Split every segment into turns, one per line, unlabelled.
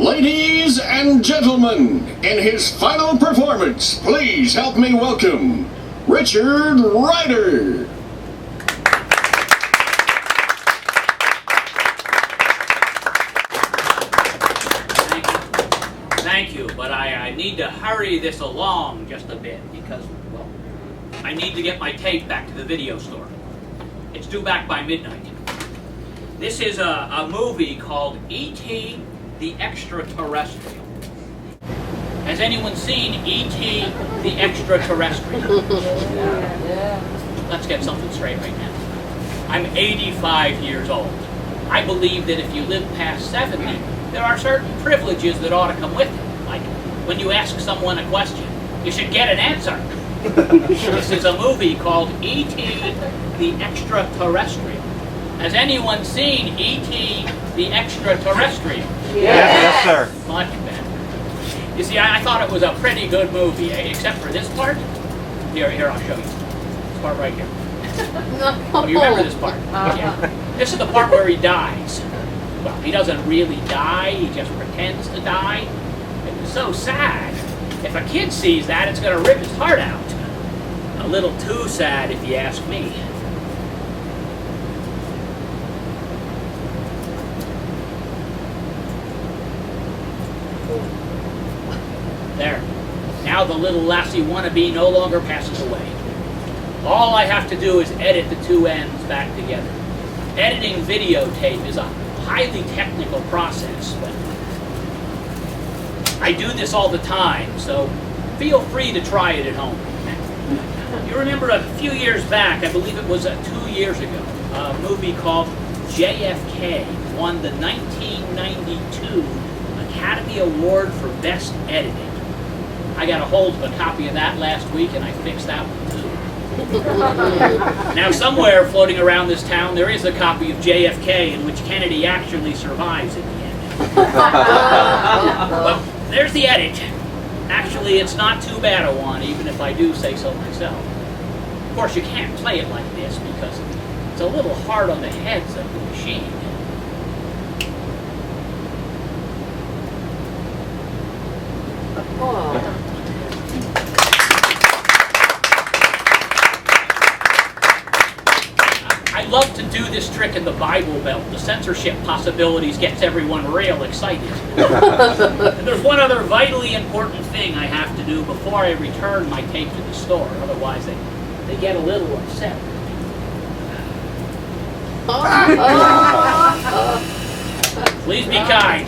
Ladies and gentlemen, in his final performance, please help me welcome Richard Ryder.
Thank you, but I need to hurry this along just a bit because, well, I need to get my tape back to the video store. It's due back by midnight. This is a movie called E.T. the Extraterrestrial. Has anyone seen E.T. the Extraterrestrial? Let's get something straight right now. I'm 85 years old. I believe that if you live past 70, there are certain privileges that ought to come with it. Like when you ask someone a question, you should get an answer. This is a movie called E.T. the Extraterrestrial. Has anyone seen E.T. the Extraterrestrial?
Yes, sir.
Much better. You see, I thought it was a pretty good movie, except for this part. Here, I'll show you. This part right here. Oh, you remember this part? Yeah. This is the part where he dies. Well, he doesn't really die, he just pretends to die. It was so sad. If a kid sees that, it's going to rip his heart out. A little too sad, if you ask me. There. Now the little lassie wannabe no longer passes away. All I have to do is edit the two ends back together. Editing videotape is a highly technical process, but I do this all the time, so feel free to try it at home. You remember a few years back, I believe it was 2 years ago, a movie called JFK won the 1992 Academy Award for Best Editing. I got a hold of a copy of that last week and I fixed that one too. Now somewhere floating around this town there is a copy of JFK in which Kennedy actually survives in the end. Well, there's the edit. Actually, it's not too bad a one, even if I do say so myself. Of course, you can't play it like this because it's a little hard on the heads of the machine. I love to do this trick in the Bible Belt. The censorship possibilities gets everyone real excited. And there's one other vitally important thing I have to do before I return my tape to the store. Otherwise, they get a little upset. Please be kind.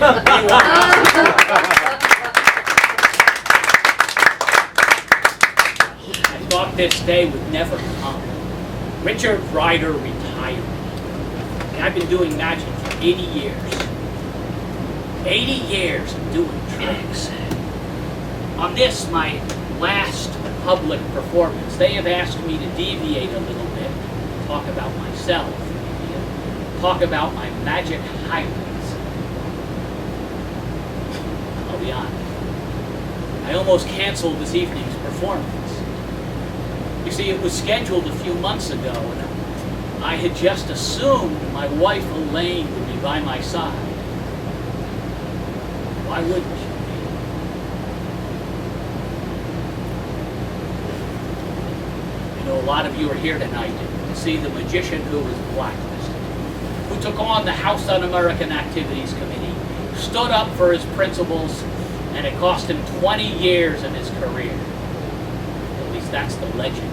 I thought this day would never come. Richard Ryder retired. And I've been doing magic for 80 years. 80 years of doing tricks. On this, my last public performance, they have asked me to deviate a little bit, talk about myself, maybe, talk about my magic highlights. I'll be honest. I almost canceled this evening's performance. You see, it was scheduled a few months ago, and I had just assumed my wife Elaine would be by my side. Why wouldn't she be? You know, a lot of you are here tonight to see the magician who was blacklisted, who took on the House Un-American Activities Committee, stood up for his principles, and it cost him 20 years of his career. At least that's the legend.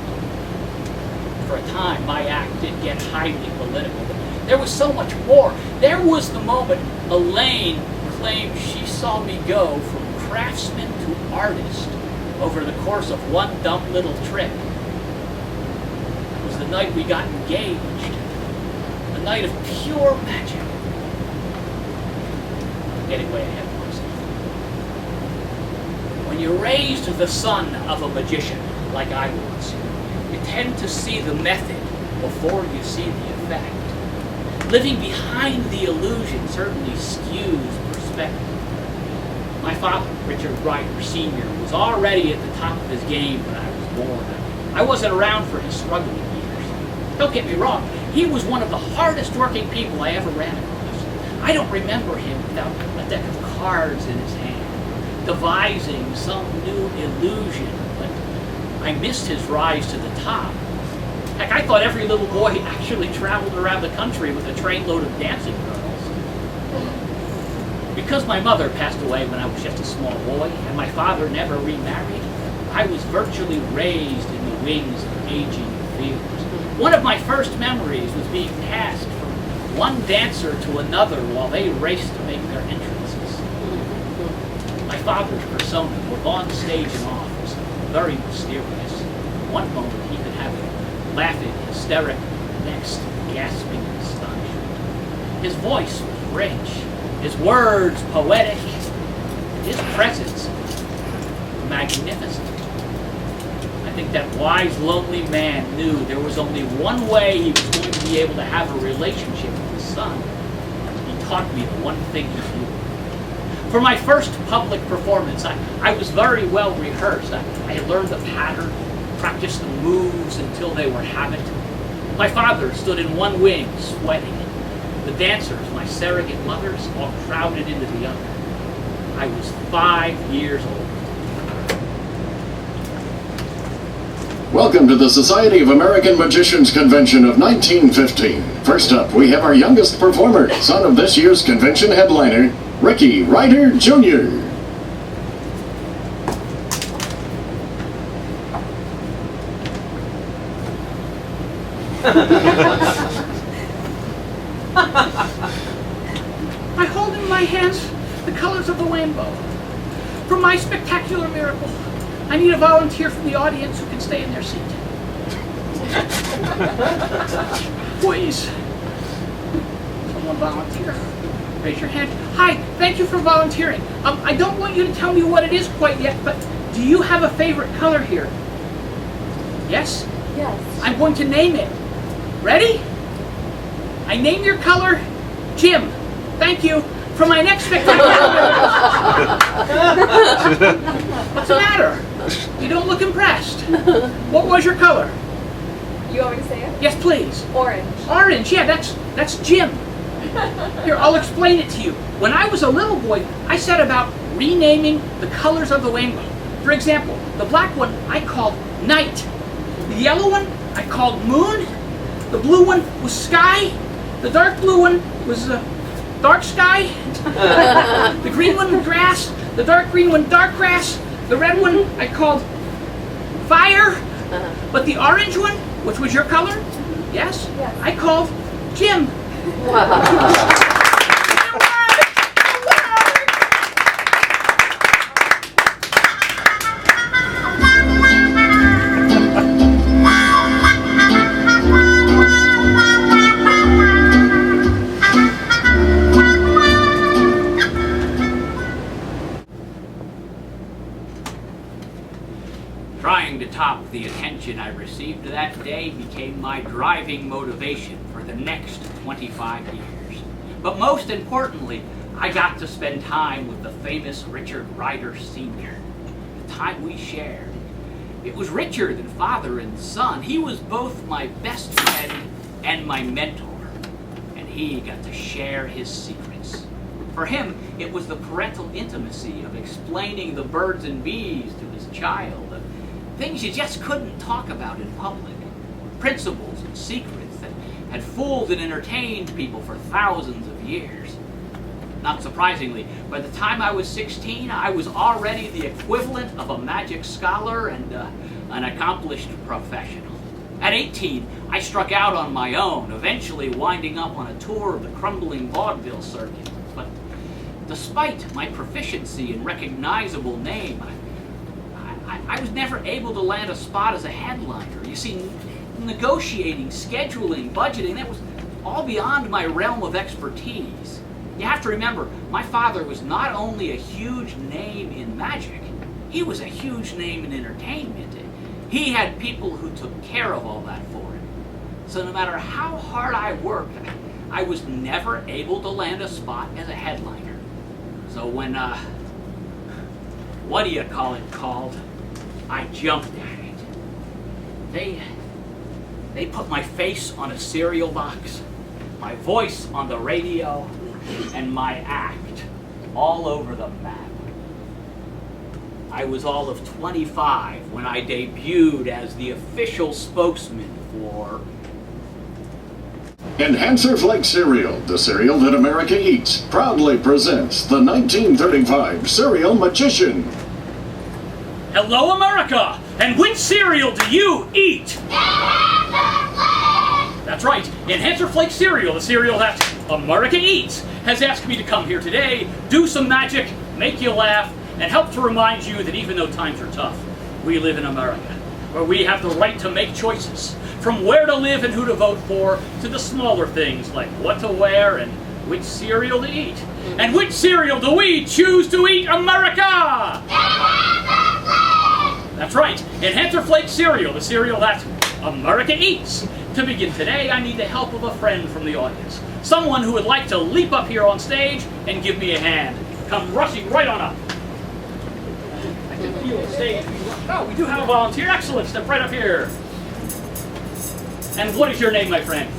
For a time, my act did get highly political, but there was so much more. There was the moment Elaine claimed she saw me go from craftsman to artist over the course of one dumb little trick. It was the night we got engaged. A night of pure magic. I'm getting way ahead of myself. When you're raised the son of a magician, like I was, you tend to see the method before you see the effect. Living behind the illusion certainly skews perspective. My father, Richard Ryder Sr., was already at the top of his game when I was born. I wasn't around for his struggling years. Don't get me wrong, he was one of the hardest working people I ever ran across. I don't remember him without a deck of cards. cards in his hand, devising some new illusion. But I missed his rise to the top. Heck, I thought every little boy actually traveled around the country with a trainload of dancing girls. Because my mother passed away when I was just a small boy, and my father never remarried, I was virtually raised in the wings of aging fields. One of my first memories was being passed from one dancer to another while they raced to make their entrances. My father's persona, both on stage and off, was very mysterious. One moment he could have it laughing, hysteric, next gasping in astonishment. His voice was rich, his words poetic, his presence magnificent. I think that wise, lonely man knew there was only one way he was going to be able to have a relationship with his son. He taught me the one thing he knew. For my first public performance, I was very well rehearsed. I had learned the pattern, practiced the moves until they were habit. My father stood in one wing, sweating. The dancers, my surrogate mothers, all crowded into the other. I was 5 years old.
Welcome to the Society of American Magicians Convention of 1915. First up, we have our youngest performer, son of this year's convention headliner, Ricky Ryder Jr.
I hold in my hands the colors of the rainbow. For my spectacular miracle, I need a volunteer from the audience who can stay in their seat. Please. Someone volunteer. Raise your hand. Hi, thank you for volunteering. I don't want you to tell me what it is quite yet, but do you have a favorite color here? Yes?
Yes.
I'm going to name it. Ready? I name your color Jim. Thank you. For my next spectacular What's the matter? You don't look impressed. What was your color?
You want me to say it?
Yes, please.
Orange.
Orange, yeah, that's Jim. Here, I'll explain it to you. When I was a little boy, I set about renaming the colors of the rainbow. For example, the black one I called night. The yellow one I called moon. The blue one was sky. The dark blue one was dark sky. The green one grass. The dark green one dark grass. The red one I called fire. But the orange one, which was your color, yes, I called Jim. Trying to top the attention I received that day became my driving motivation for the next 25 years. But most importantly, I got to spend time with the famous Richard Ryder Sr. The time we shared. It was richer than father and son. He was both my best friend and my mentor, and he got to share his secrets. For him, it was the parental intimacy of explaining the birds and bees to his child, things you just couldn't talk about in public, principles and secrets that had fooled and entertained people for thousands of years. Not surprisingly, by the time I was 16, I was already the equivalent of a magic scholar and an accomplished professional. At 18, I struck out on my own, eventually winding up on a tour of the crumbling vaudeville circuit. But despite my proficiency and recognizable name, I was never able to land a spot as a headliner. You see, negotiating, scheduling, budgeting, that was all beyond my realm of expertise. You have to remember, my father was not only a huge name in magic, he was a huge name in entertainment. He had people who took care of all that for him. So no matter how hard I worked, I was never able to land a spot as a headliner. So when, what do you call it called? I jumped at it. They put my face on a cereal box, my voice on the radio, and my act all over the map. I was all of 25 when I debuted as the official spokesman for
Enhancer Flake cereal, the cereal that America eats, proudly presents the 1935 Cereal Magician.
Hello, America! And which cereal do you eat? That's right, Enhancer Flake cereal, the cereal that America eats, has asked me to come here today, do some magic, make you laugh, and help to remind you that even though times are tough, we live in America, where we have the right to make choices, from where to live and who to vote for, to the smaller things like what to wear and which cereal to eat. And which cereal do we choose to eat, America? That's right, Enhancer Flake cereal, the cereal that America eats. To begin today, I need the help of a friend from the audience. Someone who would like to leap up here on stage and give me a hand. Come rushing right on up. I can feel the stage. Oh, we do have a volunteer. Excellent. Step right up here. And what is your name, my friend?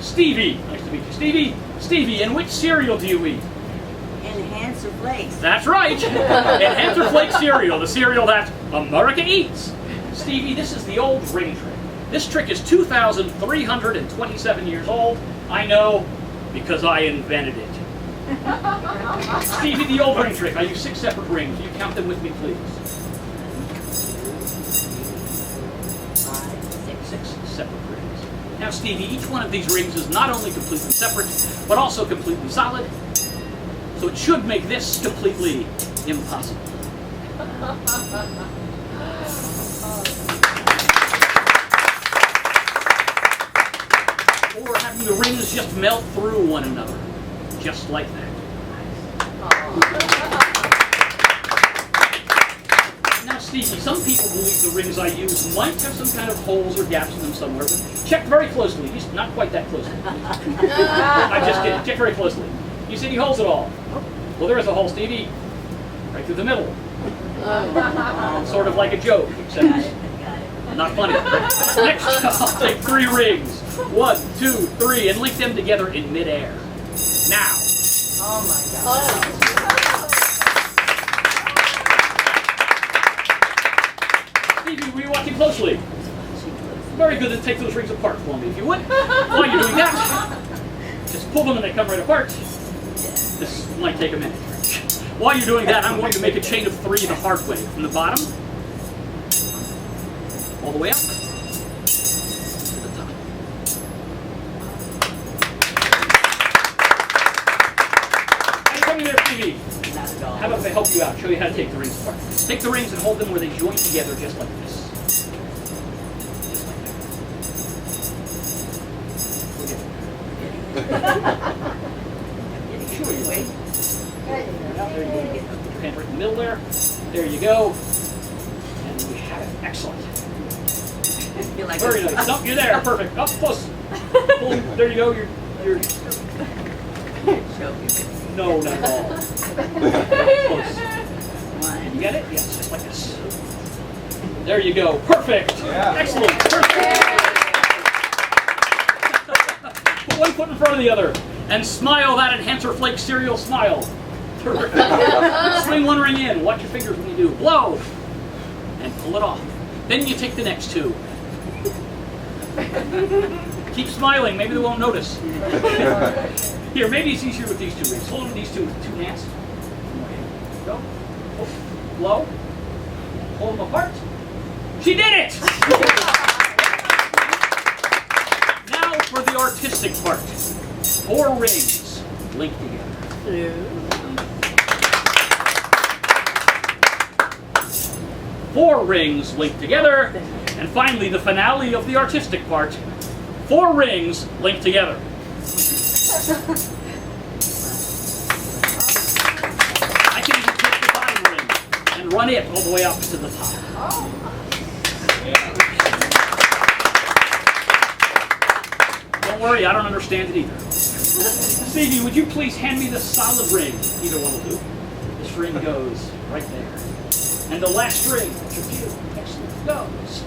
Stevie. Nice to meet you. Stevie. Stevie, and which cereal do you eat?
Enhancer Flakes.
That's right. Enhancer Flake cereal, the cereal that America eats. Stevie, this is the old ring trick. This trick is 2,327 years old. I know, because I invented it. Stevie, the old ring trick. I use 6 separate rings. Will you count them with me, please? 6 separate rings. Now, Stevie, each one of these rings is not only completely separate, but also completely solid. So it should make this completely impossible. Or having the rings just melt through one another, just like that. Now, Stevie, some people believe the rings I use might have some kind of holes or gaps in them somewhere, but check very closely. Just not quite that closely. I'm just kidding. Check very closely. You see any holes at all? Well, there is a hole, Stevie. Right through the middle. Sort of like a joke, except not funny. Next, I'll take 3 rings. 1, 2, 3, and link them together in midair. Now.
Oh my God.
Stevie, were you watching closely? Very good, then take those rings apart for me, if you would. While you're doing that, just pull them and they come right apart. This might take a minute. While you're doing that, I'm going to make a chain of 3 the hard way. From the bottom, all the way up, to the top. Hey, come here, Stevie. How about if I help you out, show you how to take the rings apart. Take the rings and hold them where they join together just like this. Just like that. Sure you wait. There you go. Put your hand right in the middle there. There you go. And we have it. Excellent. Very nice. Nope, you're there. Perfect. Up close. Pull. There you go. You're. No, not at all. Close. You get it? Yes, just like this. There you go. Perfect. Yeah. Excellent. Perfect. Put one foot in front of the other. And smile that Enhancer Flake cereal smile. Swing one ring in. Watch your fingers when you do. Blow. And pull it off. Then you take the next 2. Keep smiling. Maybe they won't notice. Here, maybe it's easier with these 2 rings. Hold them with these 2 hands. Go. Blow. Pull them apart. She did it! Now for the artistic part. 4 rings linked together. 4 rings linked together. And finally, the finale of the artistic part. 4 rings linked together. I can even take the bottom ring and run it all the way up to the top. Don't worry, I don't understand it either. Stevie, would you please hand me the solid ring? Either one will do. This ring goes right there. And the last ring, excellent, goes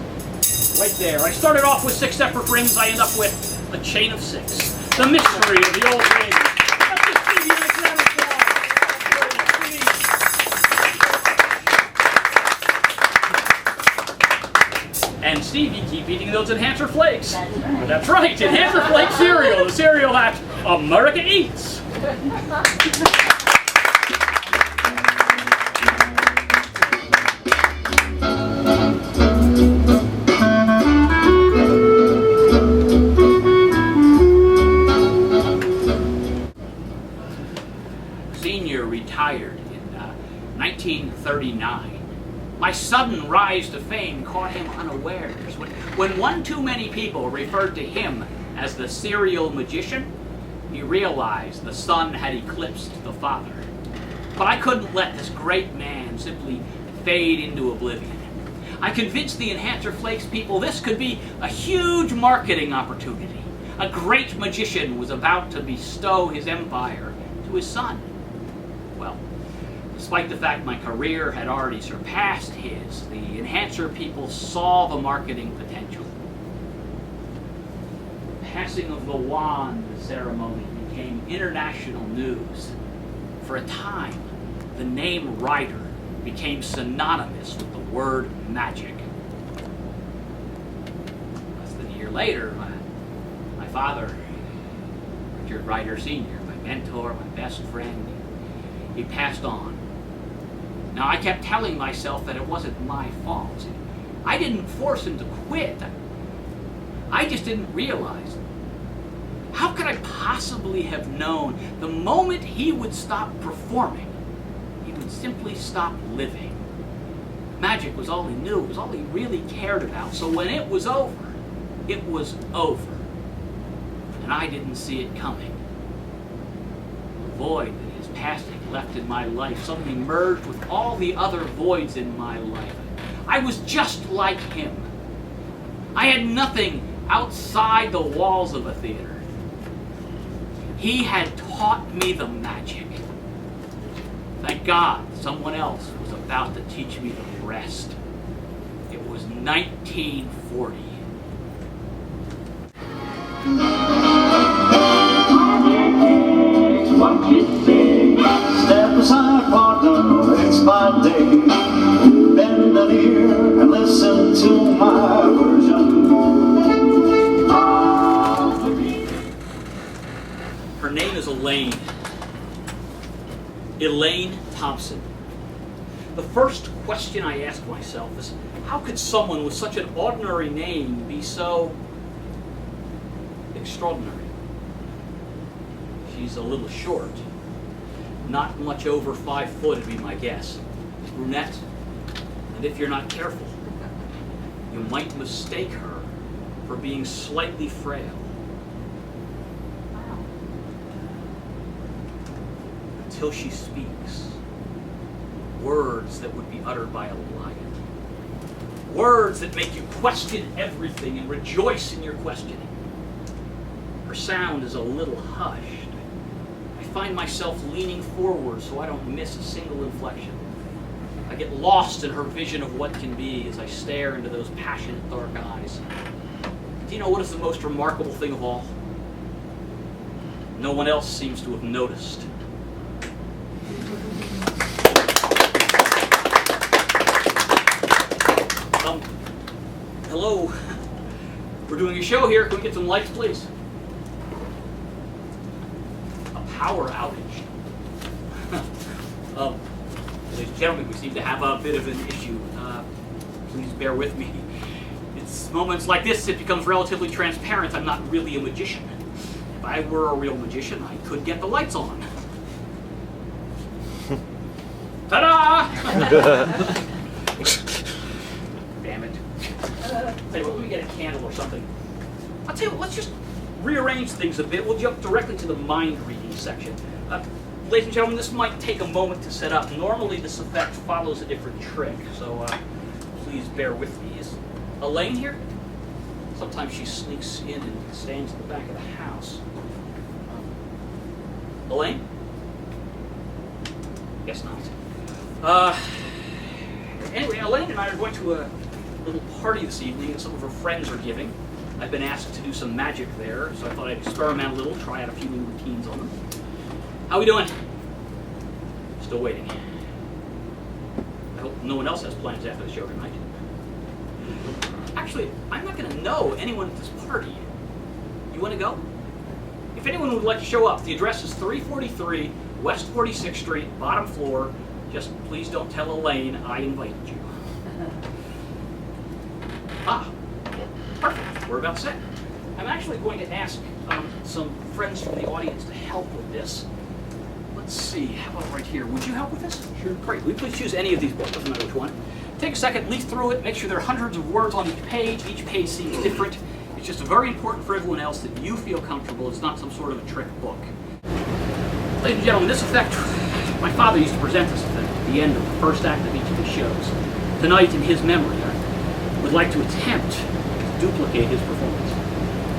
right there. I started off with 6 separate rings. I end up with a chain of 6. The mystery of the old ring. Let's just give you a round of applause. And Steve, you keep eating those Enhancer Flakes.
That's right.
That's right, Enhancer Flake cereal, the cereal that America eats. Senior retired in 1939. My sudden rise to fame caught him unawares. When one too many people referred to him as the serial magician, he realized the son had eclipsed the father. But I couldn't let this great man simply fade into oblivion. I convinced the Enhancer Flakes people this could be a huge marketing opportunity. A great magician was about to bestow his empire to his son. Well, despite the fact my career had already surpassed his, the Enhancer people saw the marketing potential. The passing of the wand ceremony became international news. For a time, the name Ryder became synonymous with the word magic. Less than a year later, my father, Richard Ryder Sr., my mentor, my best friend, he passed on. Now, I kept telling myself that it wasn't my fault. I didn't force him to quit. I just didn't realize. How could I possibly have known the moment he would stop performing, he would simply stop living? Magic was all he knew. It was all he really cared about. So when it was over, it was over. And I didn't see it coming. The void that his passing left in my life suddenly merged with all the other voids in my life. I was just like him. I had nothing outside the walls of a theater. He had taught me the magic. Thank God someone else was about to teach me the rest. It was 1940.
What you say? Step aside, partner, it's my day. Bend an ear and listen to my version.
Her name is Elaine. Elaine Thompson. The first question I asked myself is, how could someone with such an ordinary name be so extraordinary? She's a little short. Not much over 5 foot would be my guess. Brunette. And if you're not careful, you might mistake her for being slightly frail. Until she speaks. Words that would be uttered by a lion. Words that make you question everything and rejoice in your questioning. Her sound is a little hushed. I find myself leaning forward so I don't miss a single inflection. I get lost in her vision of what can be as I stare into those passionate dark eyes. Do you know what is the most remarkable thing of all? No one else seems to have noticed. Hello. We're doing a show here. Can we get some lights, please? A power outage. Ladies and gentlemen, we seem to have a bit of an issue. Please bear with me. It's moments like this it becomes relatively transparent. I'm not really a magician. If I were a real magician, I could get the lights on. Ta-da! Damn it. Tell you what, let me get a candle or something. I'll tell you what, let's just rearrange things a bit. We'll jump directly to the mind reading section. Ladies and gentlemen, this might take a moment to set up. Normally this effect follows a different trick, so please bear with me. Is Elaine here? Sometimes she sneaks in and stands at the back of the house. Elaine? Guess not. Anyway, Elaine and I are going to a little party this evening that some of her friends are giving. I've been asked to do some magic there, so I thought I'd experiment a little, try out a few new routines on them. How we doing? Still waiting. I hope no one else has plans after the show tonight. Actually, I'm not going to know anyone at this party. You want to go? If anyone would like to show up, the address is 343 West 46th Street, bottom floor. Just please don't tell Elaine I invited you. Perfect. We're about set. I'm actually going to ask some friends from the audience to help with this. Let's see, how about right here? Would you help with this? Sure. Great. Will you please choose any of these books? Doesn't matter which one. Take a second, leaf through it, make sure there are hundreds of words on each page. Each page seems different. It's just very important for everyone else that you feel comfortable. It's not some sort of a trick book. Ladies and gentlemen, this effect, my father used to present this effect at the end of the first act of each of his shows. Tonight, in his memory, I would like to attempt to duplicate his performance.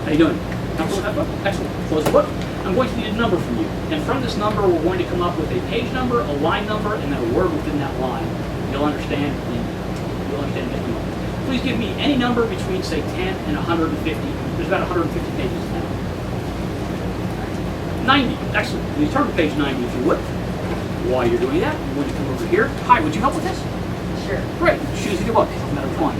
How you doing? Comfortable with that book? Excellent. Close the book. I'm going to need a number from you. And from this number, we're going to come up with a page number, a line number, and then a word within that line. You'll understand in just a moment. Please give me any number between, say, 10 and 150. There's about 150 pages now. 90. Excellent. Please turn to page 90 if you would. While you're doing that, I'm going to come over here. Hi, would you help with this?
Sure.
Great. Choose either book, no matter which one.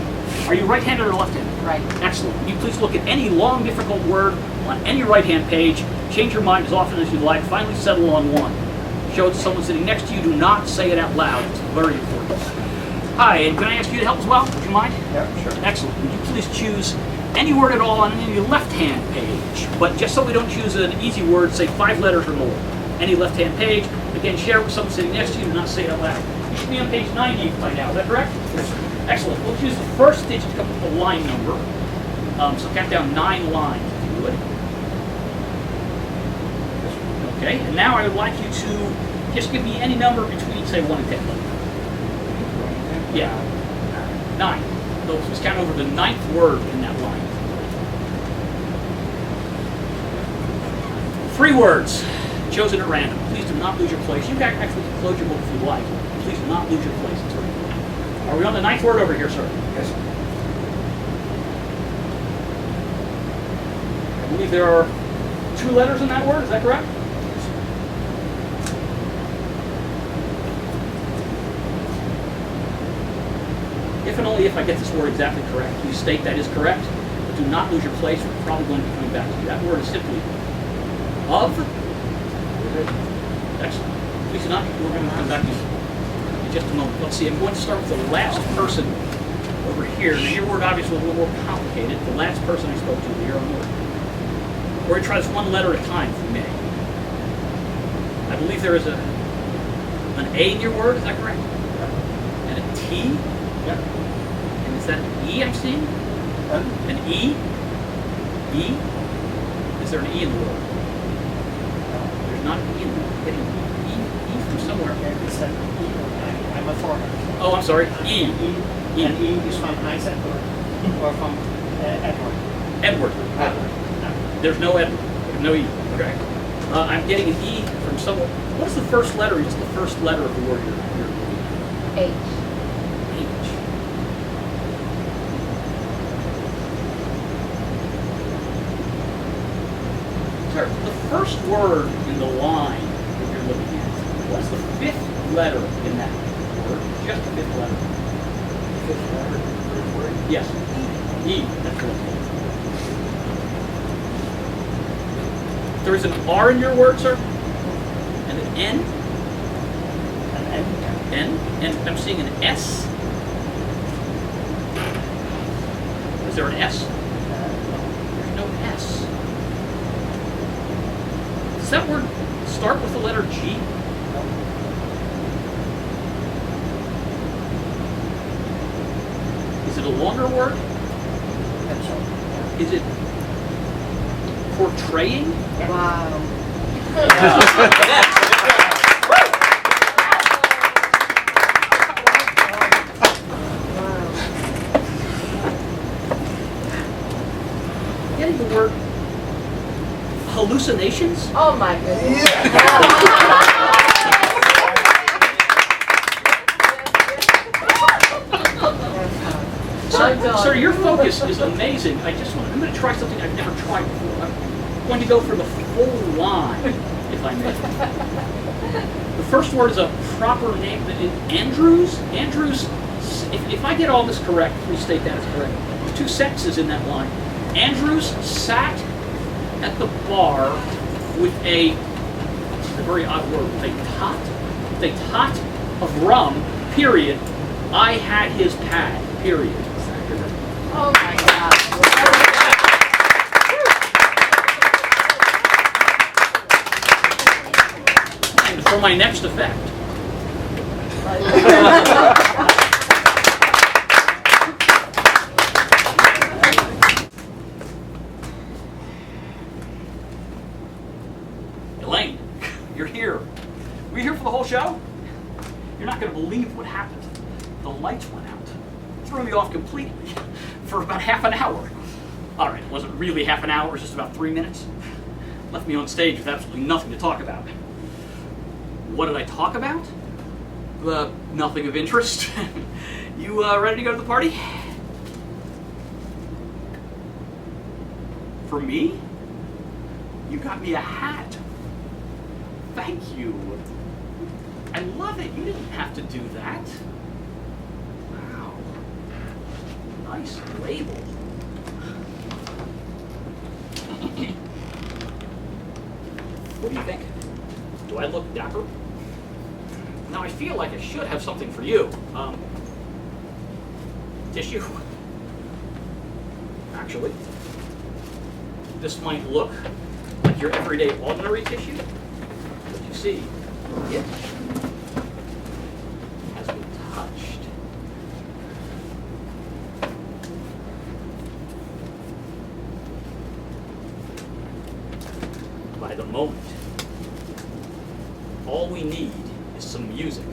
Are you right-handed or left-handed?
Right.
Excellent. Will you please look at any long, difficult word on any right-hand page. Change your mind as often as you'd like. Finally settle on one. Show it to someone sitting next to you. Do not say it out loud. It's very important. Hi, and can I ask you to help as well? Would you mind?
Yeah, sure.
Excellent. Would you please choose any word at all on any left-hand page? But just so we don't choose an easy word, say 5 letters or more. Any left-hand page. Again, share it with someone sitting next to you. Do not say it out loud. You should be on page 90 by now. Is that correct?
Yes, sir.
Excellent. We'll choose the first digit to come up with a line number. So count down 9 lines, if you would. Okay, and now I would like you to just give me any number between, say, 1 and 10. Yeah. 9. So let's count over the 9th word in that line. 3 words chosen at random. Please do not lose your place. You can actually close your book if you like. Please do not lose your place. It's very important. Are we on the 9th word over here, sir?
Yes, sir.
I believe there are 2 letters in that word. Is that correct? If and only if I get this word exactly correct, please state that is correct, but do not lose your place. We're probably going to be coming back to you. That word is simply of. Excellent. Please do not. We're going to come back to you in just a moment. Let's see. I'm going to start with the last person over here. Now, your word obviously was a little more complicated. The last person I spoke to, the your own word. We're going to try this one letter at a time, if we may. I believe there is an A in your word. Is that correct? And a T.
Yeah.
And is that an E I'm seeing? An E? E? Is there an E in the word? There's not an E in the word. Getting E from somewhere.
It's an E. I'm a foreigner.
Oh, I'm sorry. E.
E. And E is from Isaac or from Edward.
Edward. There's no Edward. There's no E. Okay. I'm getting an E from somewhere. What's the first letter? Just the first letter of the word you're looking at.
H.
H. Sir, the first word in the line that you're looking at, what's the 5th letter in that word? Just the 5th letter.
5th letter, 3rd word.
Yes. E. That's correct. There is an R in your word, sir? And an N?
An N.
N? And I'm seeing an S? Is there an S? There's no S. Does that word start with the letter G? Is it a longer word?
That's all.
Is it portraying?
Wow.
Getting the word hallucinations?
Oh my goodness.
Sir, your focus is amazing. I'm going to try something I've never tried before. I'm going to go for the full line, if I may. The first word is a proper name. Andrews? Andrews if I get all this correct, please state that as correct. There's two sentences in that line. Andrews sat at the bar with a very odd word, with a tot of rum, period. I had his pad, period.
Oh my God.
And for my next effect. Elaine, you're here. Were you here for the whole show? You're not going to believe what happened. The lights went out. Threw me off completely for about half an hour. All right, it wasn't really half an hour, it was just about 3 minutes. Left me on stage with absolutely nothing to talk about. What did I talk about? Nothing of interest. You ready to go to the party? For me? You got me a hat. Thank you. I love it. You didn't have to do that. Wow. Nice label. What do you think? Do I look dapper? Now I feel like I should have something for you. Tissue. Actually, this might look like your everyday ordinary tissue, but you see, it has been touched. By the moment. All we need is some music.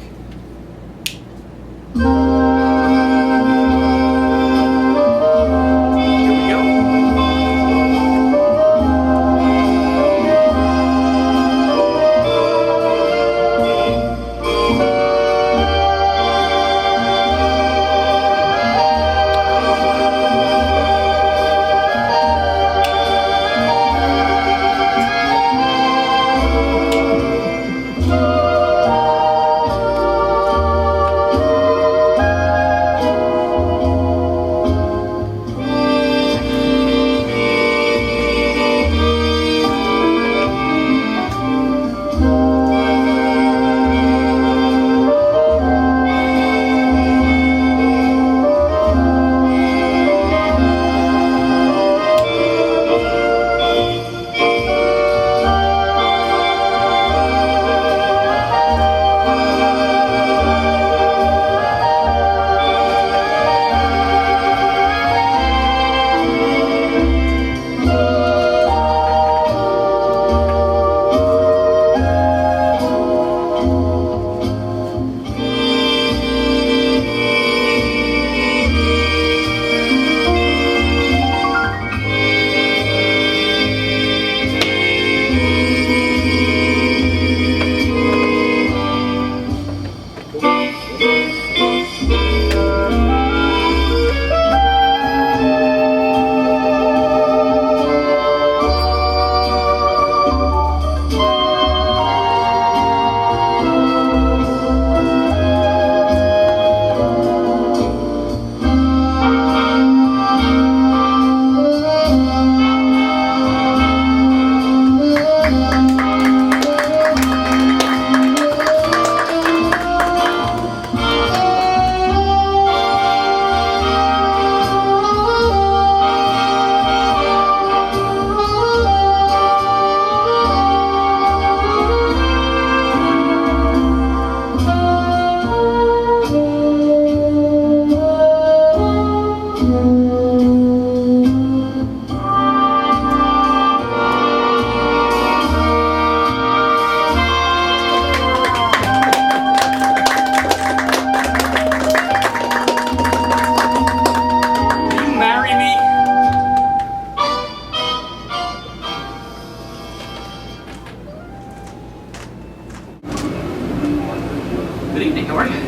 Good evening, how are you?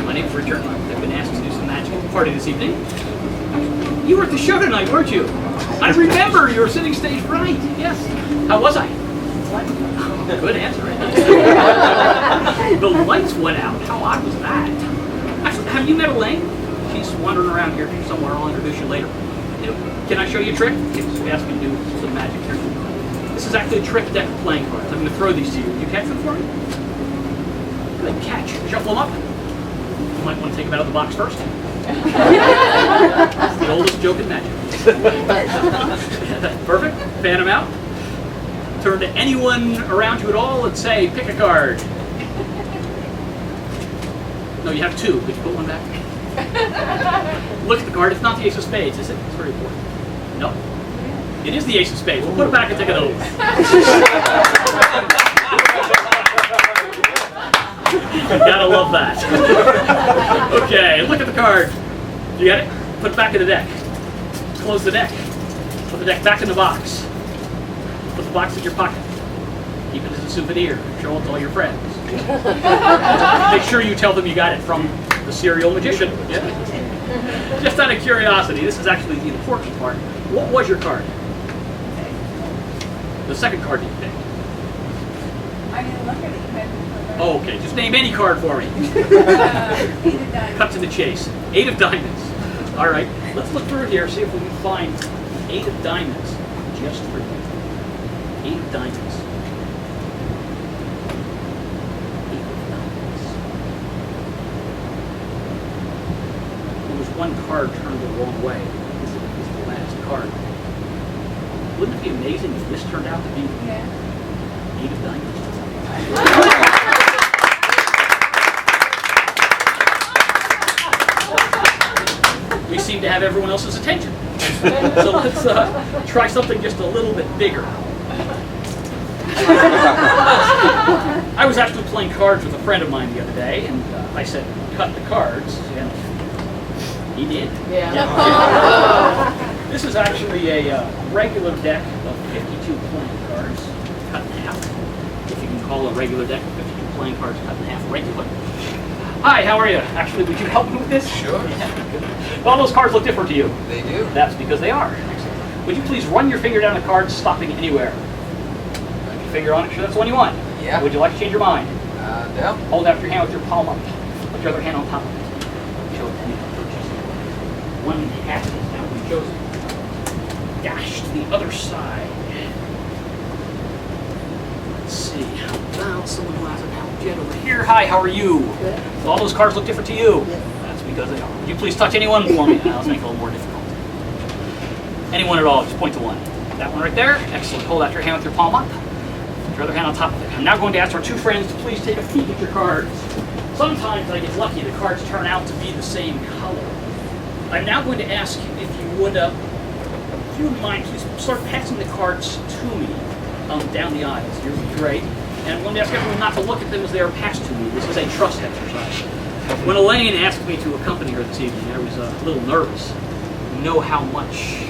My name's Richard. I've been asked to do some magic at the party this evening. You were at the show tonight, weren't you? I remember you were sitting stage right. Yes. How was I? Good answer. The lights went out. How odd was that? Actually, have Have you met Elaine? She's wandering around here somewhere. I'll introduce you later. Can I show you a trick? She asked me to do some magic here. This is actually a trick deck of playing cards. I'm going to throw these to you. Can you catch them for me? Good catch. Shuffle them up. You might want to take them out of the box first. That's the oldest joke in magic. Perfect. Fan them out. Turn to anyone around you at all and say, pick a card. No, you have two. Could you put one back? Look at the card. It's not the ace of spades, is it? It's very important. No. It is the ace of spades. We'll put it back and take it over. You gotta love that. Okay, look at the card. You get it? Put it back in the deck. Close the deck. Put the deck back in the box. Put the box in your pocket. Keep it as a souvenir. Show it to all your friends. Make sure you tell them you got it from the serial magician. Yeah. Just out of curiosity, this is actually the important part. What was your card? The second card that you picked.
I didn't look at it.
Oh, okay, just name any card for me.
8 of diamonds.
Cut to the chase. 8 of diamonds. All right, let's look through here, see if we can find 8 of diamonds just for you. 8 of diamonds. 8 of diamonds. There was one card turned the wrong way. This is the last card. Wouldn't it be amazing if this turned out to be 8 of diamonds? We seem to have everyone else's attention. So let's try something just a little bit bigger. I was actually playing cards with a friend of mine the other day, and I said, cut the cards, and he did.
Yeah.
This is actually a regular deck of 52 playing cards, cut in half. If you can call a regular deck of 52 playing cards cut in half regular. Hi, how are you? Actually, would you help me with this?
Sure.
All those cards look different to you.
They do.
That's because they are. Excellent. Would you please run your finger down the card, stopping anywhere? Run your finger on it, sure that's the one you want.
Yeah.
Would you like to change your mind?
No.
Hold out your hand with your palm up. Put your other hand on top of it. Show it to me. One half is now been chosen. Dash to the other side. Let's see. How about someone who has an Aljet over here? Hi, how are you?
Good.
So all those cards look different to you?
Yes.
That's because they are. Would you please touch anyone for me? Now, let's make it a little more difficult. Anyone at all, just point to one. That one right there. Excellent. Hold out your hand with your palm up. Put your other hand on top of it. I'm now going to ask our two friends to please take a peek at your cards. Sometimes I get lucky, the cards turn out to be the same color. I'm now going to ask you if you would, if you wouldn't mind, please start passing the cards to me down the aisles. You're great. And I'm going to ask everyone not to look at them as they are passed to me. This is a trust exercise. When Elaine asked me to accompany her this evening, I was a little nervous. I know how much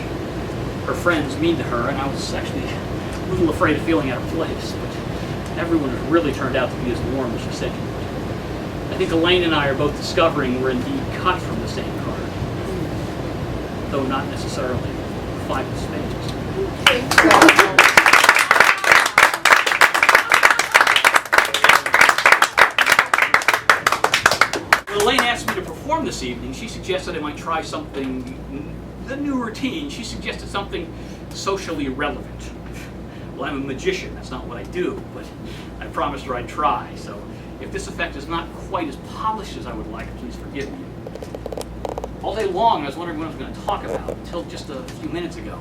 her friends mean to her, and I was actually a little afraid of feeling out of place. But everyone has really turned out to be as warm as she said she would. I think Elaine and I are both discovering we're indeed cut from the same card, though not necessarily 5 of spades. When Elaine asked me to perform this evening, she suggested I might try something, the new routine. She suggested something socially relevant. Well, I'm a magician, that's not what I do, but I promised her I'd try, so if this effect is not quite as polished as I would like, please forgive me. All day long, I was wondering what I was going to talk about until just a few minutes ago.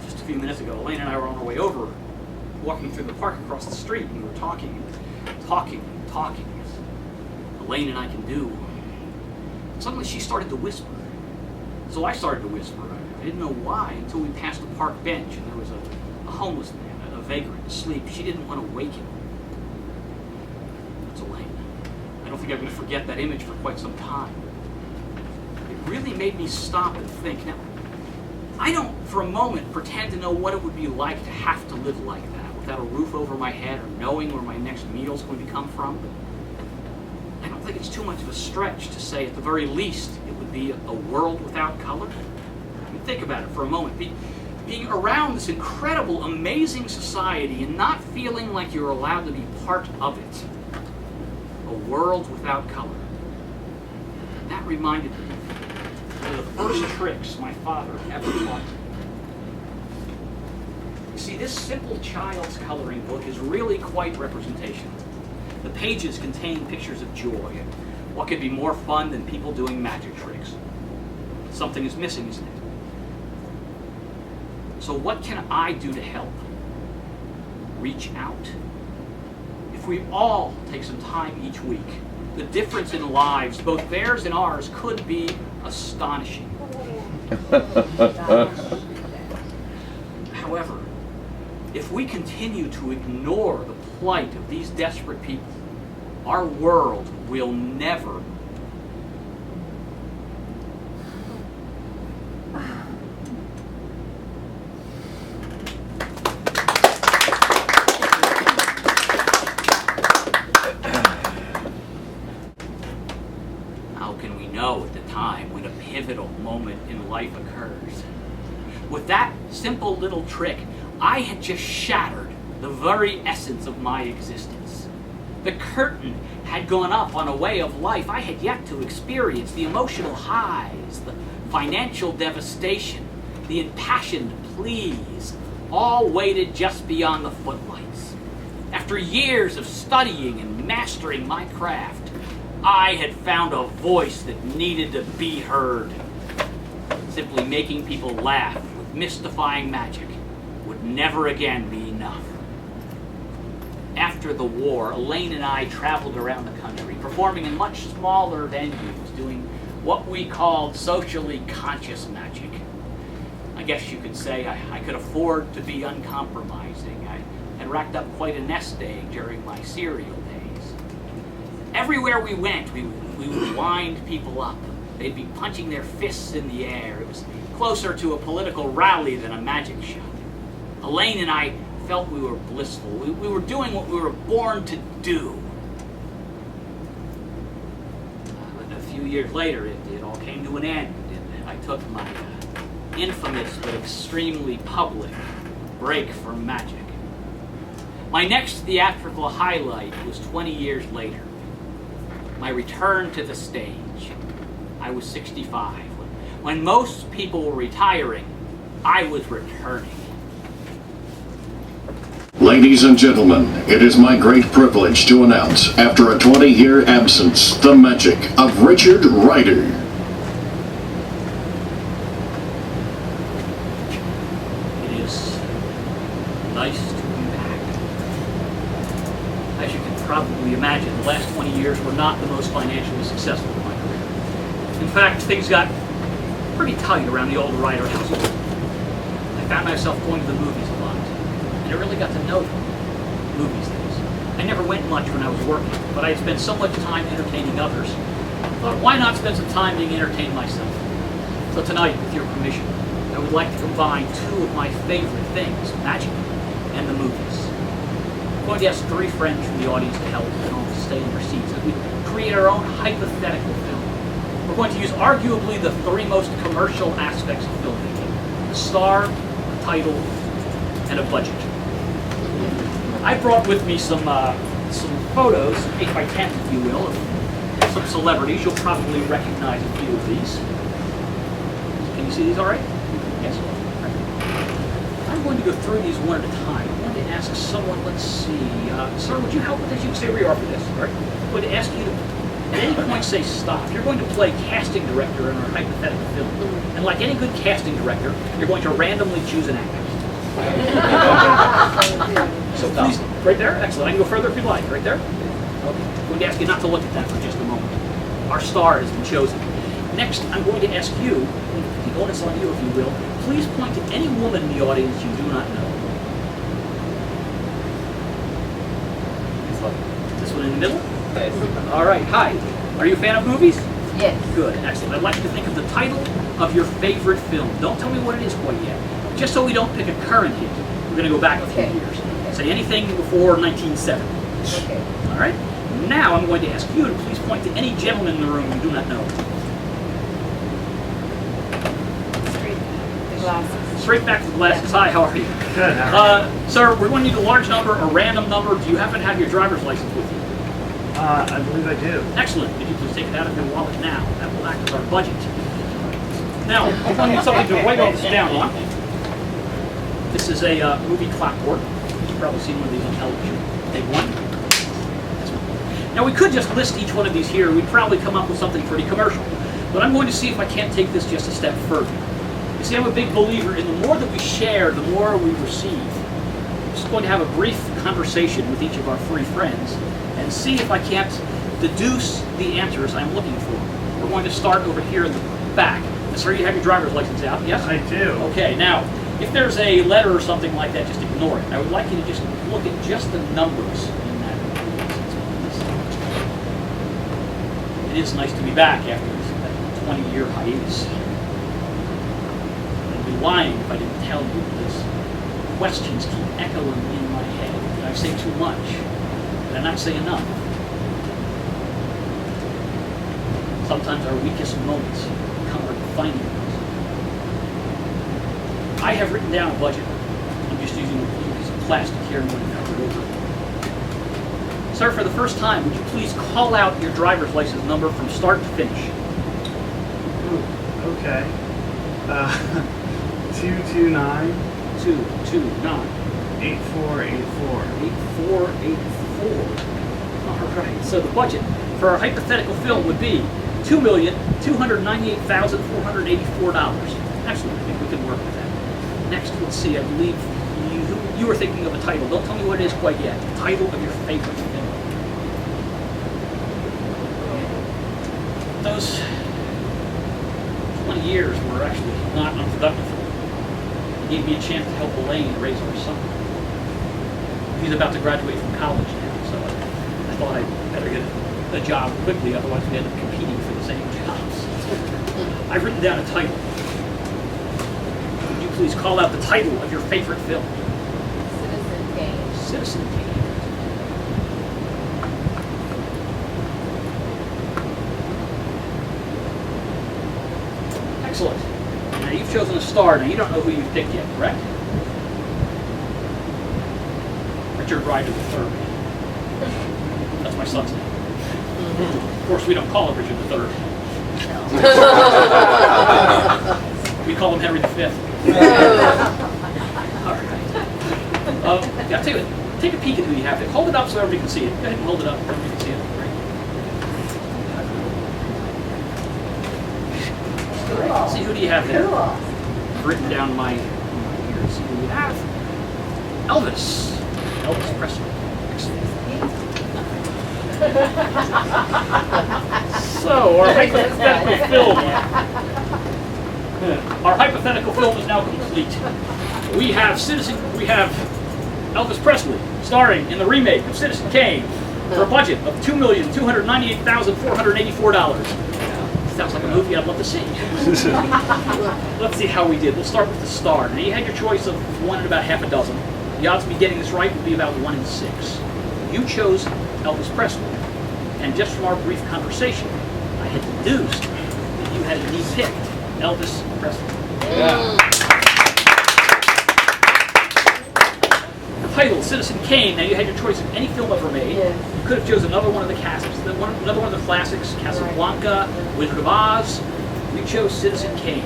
Just a few minutes ago, Elaine and I were on our way over, walking through the park across the street, and we were talking, as Elaine and I can do. Suddenly she started to whisper. So I started to whisper. I didn't know why until we passed the park bench, and there was a homeless man, a vagrant, asleep. She didn't want to wake him. That's Elaine. I don't think I'm going to forget that image for quite some time. It really made me stop and think. Now, I don't for a moment pretend to know what it would be like to have to live like that, without a roof over my head or knowing where my next meal's going to come from. But I don't think it's too much of a stretch to say, at the very least, it would be a world without color. I mean, think about it for a moment. Being around this incredible, amazing society and not feeling like you're allowed to be part of it. A world without color. reminded me of the first tricks my father ever taught me. You see, this simple child's coloring book is really quite representational. The pages contain pictures of joy, and what could be more fun than people doing magic tricks? Something is missing, isn't it? So what can I do to help? Reach out? If we all take some time each week, the difference in lives, both theirs and ours, could be astonishing. However, if we continue to ignore the plight of these desperate people, our world will never. How can we know at the time when a pivotal moment in life occurs? With that simple little trick, I had just shattered the very essence of my existence. The curtain had gone up on a way of life I had yet to experience, the emotional highs, the financial devastation, the impassioned pleas, all waited just beyond the footlights. After years of studying and mastering my craft, I had found a voice that needed to be heard. Simply making people laugh with mystifying magic would never again be enough. After the war, Elaine and I traveled around the country, performing in much smaller venues, doing what we called socially conscious magic. I guess you could say I could afford to be uncompromising. I had racked up quite a nest egg during my cereal days. Everywhere we went, we would wind people up. They'd be punching their fists in the air. It was closer to a political rally than a magic show. Elaine and I felt we were blissful. We were doing what we were born to do. But a few years later, it all came to an end, and I took my infamous but extremely public break from magic. My next theatrical highlight was 20 years later. My return to the stage. I was 65. When most people were retiring, I was returning.
Ladies and gentlemen, it is my great privilege to announce, after a 20-year absence, the magic of Richard Ryder.
It is nice to be back. As you can probably imagine, the last 20 years were not the most financially successful of my career. In fact, things got pretty tight around the old Ryder household. I found myself going to the movies a lot. I really got to know movies things. I never went much when I was working, but I had spent so much time entertaining others. I thought, why not spend some time being entertained myself? So tonight, with your permission, I would like to combine two of my favorite things, magic and the movies. I'm going to ask three friends from the audience to help and all to stay in their seats as we create our own hypothetical film. We're going to use arguably the three most commercial aspects of filmmaking: a star, a title, and a budget. I brought with me some photos, 8 by 10 if you will, of some celebrities. You'll probably recognize a few of these. Can you see these all right? Yes? Right. I'm going to go through these one at a time. I'm going to ask someone, let's see, sir, would you help with this? You can stay where you are for this, all right? I'm going to ask you to, at any point, say stop. You're going to play casting director in our hypothetical film. And like any good casting director, you're going to randomly choose an actor. So please, right there, excellent. I can go further if you'd like, right there. Okay. I'm going to ask you not to look at that for just a moment. Our star has been chosen. Next, I'm going to ask you, the onus on you if you will, please point to any woman in the audience you do not know. This one in the middle? Yes. All right, hi. Are you a fan of movies?
Yes.
Good, excellent. I'd like you to think of the title of your favorite film. Don't tell me what it is quite yet. Just so we don't pick a current hit, we're going to go back a few years. Say anything before 1970.
Okay.
All right? Now I'm going to ask you to please point to any gentleman in the room you do not know.
The glasses.
Straight back to the glasses. Hi, how are you? Good. Sir, we're going to need a large number, a random number. Do you happen to have your driver's license with you?
I believe I do.
Excellent. Could you please take it out of your wallet now? That will act as our budget. Now, I'm going to need something to write all this down on. This is a movie clapboard. You've probably seen one of these on television. Take one. Now, we could just list each one of these here. We'd probably come up with something pretty commercial. But I'm going to see if I can't take this just a step further. You see, I'm a big believer in the more that we share, the more we receive. I'm just going to have a brief conversation with each of our three friends and see if I can't deduce the answers I'm looking for. We're going to start over here in the back. Sir, you have your driver's license out, yes?
I do.
Okay, now, if there's a letter or something like that, just ignore it. I would like you to just look at just the numbers in that. It is nice to be back after this 20-year hiatus. I'd be lying if I didn't tell you this. Questions keep echoing in my head. Did I say too much? Did I not say enough? Sometimes our weakest moments come our defining ones. I have written down a budget. I'm just using a piece of plastic here and going to cover it over. Sir, for the first time, would you please call out your driver's license number from start to finish?
Ooh, okay. 229
229
8484.
8484. All right. So the budget for our hypothetical film would be $2,298,484. Excellent. I think we can work with that. Next, let's see. I believe you were thinking of a title. Don't tell me what it is quite yet. The title of your favorite film. Those 20 years were actually not unproductive. It gave me a chance to help Elaine raise our son. He's about to graduate from college now, so I thought I'd better get a job quickly, otherwise we end up competing for the same jobs. I've written down a title. Would you please call out the title of your favorite film?
Citizen Kane.
Citizen Kane. Excellent. Now you've chosen a star. Now you don't know who you've picked yet, correct? Richard Ryder III. That's my son's name. Of course, we don't call him Richard III. We call him Henry V. All right. Yeah, take a peek at who you have there. Hold it up so everybody can see it. Go ahead and hold it up so everybody can see it. Great. Let's see, who do you have there? I've written down my here. See who we have. Elvis. Elvis Presley. Excellent. So, our hypothetical film. Our hypothetical film is now complete. We have Elvis Presley starring in the remake of Citizen Kane for a budget of $2,298,484. Sounds like a movie I'd love to see. Let's see how we did. We'll start with the star. Now, you had your choice of one in about half a dozen. The odds of me getting this right would be about 1 in 6. You chose Elvis Presley. And just from our brief conversation, I had deduced that you had indeed picked Elvis Presley. Yeah. The title, Citizen Kane. Now, you had your choice of any film ever made.
Yes.
You could have chosen another one of the classics, another one of the classics, Casablanca, Wizard of Oz. You chose Citizen Kane.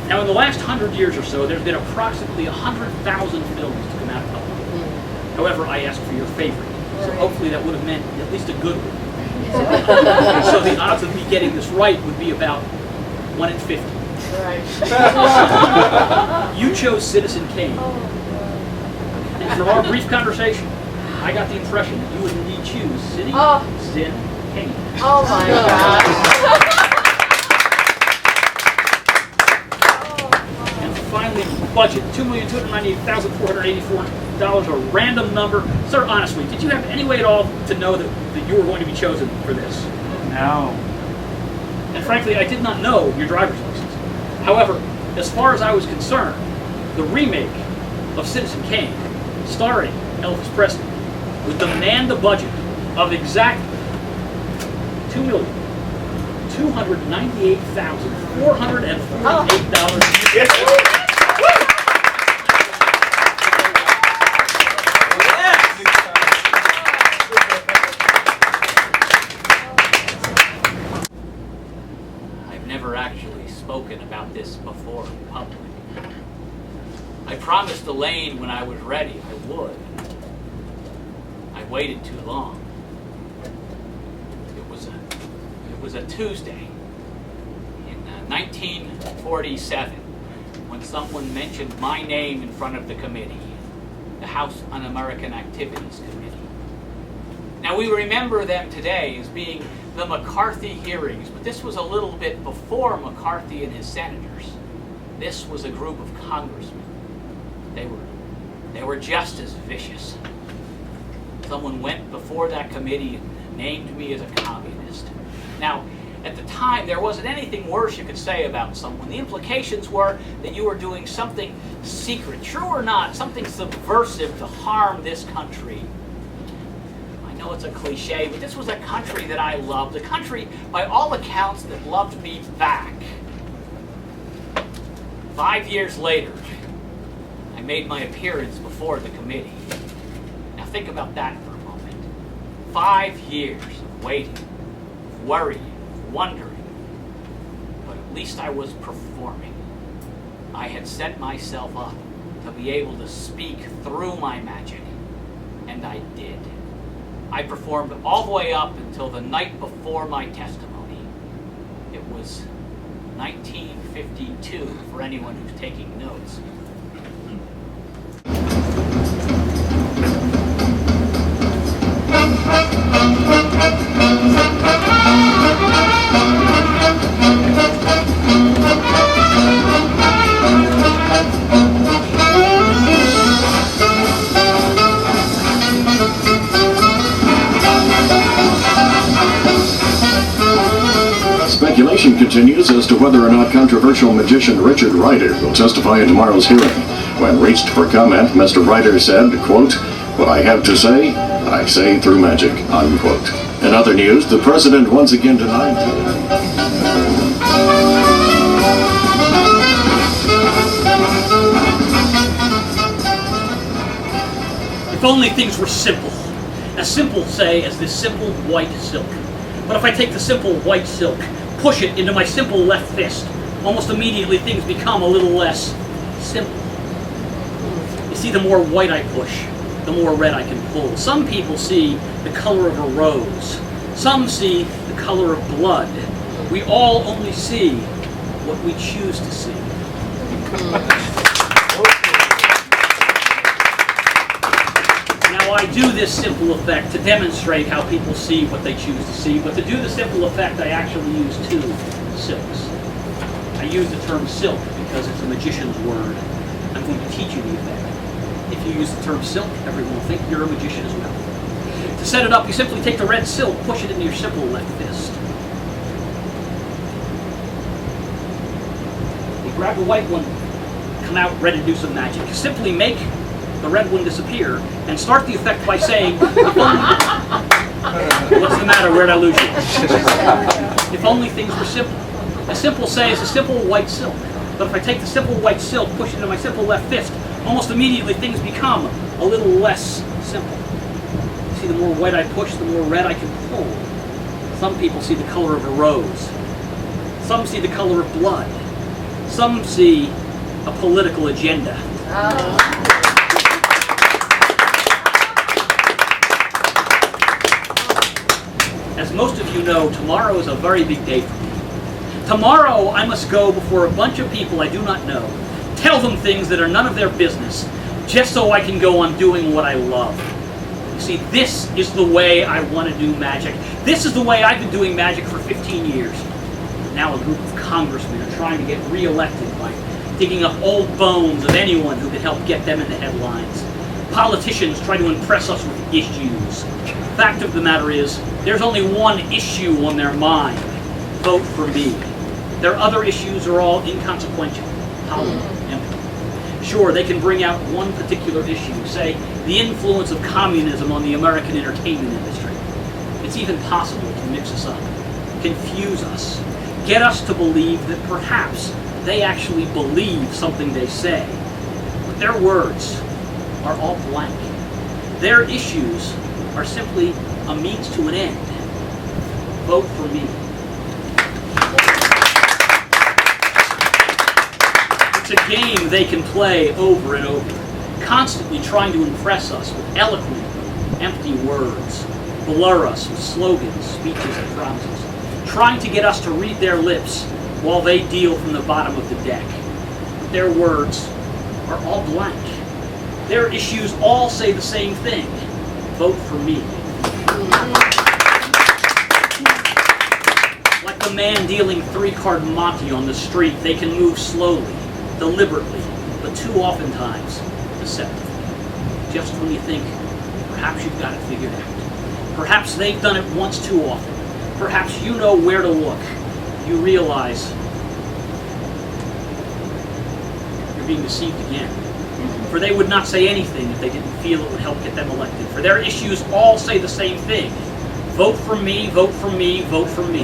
Now, in the last 100 years or so, there's been approximately 100,000 films to come out of Hollywood. However, I asked for your favorite, so hopefully that would have meant at least a good one. So the odds of me getting this right would be about 1 in 50.
Right.
You chose Citizen Kane. And from our brief conversation, I got the impression that you would indeed choose Citizen Kane.
Oh my gosh.
And finally, budget, $2,298,484, a random number. Sir, honestly, did you have any way at all to know that you were going to be chosen for this?
No.
And frankly, I did not know your driver's license. However, as far as I was concerned, the remake of Citizen Kane, starring Elvis Presley, would demand a budget of exactly $2,298,448.
never actually spoken about this before in public. I promised Elaine when I was ready I would. I waited too long. It was a Tuesday in 1947 when someone mentioned my name in front of the committee, the House Un-American Activities Committee. Now we remember them today as being the McCarthy hearings, but this was a little bit before McCarthy and his senators. This was a group of congressmen. They were just as vicious. Someone went before that committee and named me as a communist. Now, at the time, there wasn't anything worse you could say about someone. The implications were that you were doing something secret, true or not, something subversive to harm this country. I know it's a cliche, but this was a country that I loved, a country, by all accounts, that loved me back. 5 years later, I made my appearance before the committee. Now think about that for a moment. 5 years of waiting, of worrying, of wondering. But at least I was performing. I had set myself up to be able to speak through my magic. And I did. I performed all the way up until the night before my testimony. It was 1952 for anyone who's taking notes.
Speculation continues as to whether or not controversial magician Richard Ryder will testify in tomorrow's hearing. When reached for comment, Mr. Ryder said, quote, "What I have to say, I say through magic," unquote. In other news, the president once again denied...
If only things were simple. As simple, say, as this simple white silk. But if I take the simple white silk, push it into my simple left fist, almost immediately things become a little less simple. You see, the more white I push, the more red I can pull. Some people see the color of a rose. Some see the color of blood. We all only see what we choose to see. Now, I do this simple effect to demonstrate how people see what they choose to see, but to do the simple effect, I actually use two silks. I use the term silk because it's a magician's word. I'm going to teach you the effect. If you use the term silk, everyone will think you're a magician as well. To set it up, you simply take the red silk, push it into your simple left fist. You grab the white one, come out ready to do some magic. You simply make the red one disappear and start the effect by saying, what's the matter, where'd I lose you? If only things were simple. A simple say is a simple white silk. But if I take the simple white silk, push it into my simple left fist, almost immediately things become a little less simple. See, the more white I push, the more red I can pull. Some people see the color of a rose. Some see the color of blood. Some see a political agenda. As most of you know, tomorrow is a very big day for me. Tomorrow I must go before a bunch of people I do not know, tell them things that are none of their business, just so I can go on doing what I love. You see, this is the way I want to do magic. This is the way I've been doing magic for 15 years. Now a group of congressmen are trying to get re-elected by digging up old bones of anyone who could help get them in the headlines. Politicians try to impress us with issues. Fact of the matter is, there's only one issue on their mind. Vote for me. Their other issues are all inconsequential, hollow, empty. Sure, they can bring out one particular issue, say, the influence of communism on the American entertainment industry. It's even possible to mix us up, confuse us, get us to believe that perhaps they actually believe something they say. But their words are all blank. Their issues are simply a means to an end. Vote for me.
It's a game they can play over and over, constantly trying to impress us with eloquent, empty words, blur us with slogans, speeches, and promises, trying to get us to read their lips while they deal from the bottom of the deck. But their words are all blank. Their issues all say the same thing. Vote for me. Like the man dealing 3-card Monte on the street, they can move slowly, deliberately, but too oftentimes deceptively. Just when you think, perhaps you've got it figured out. Perhaps they've done it once too often. Perhaps you know where to look. You realize you're being deceived again. For they would not say anything if they didn't feel it would help get them elected. For their issues all say the same thing. Vote for me, vote for me, vote for me.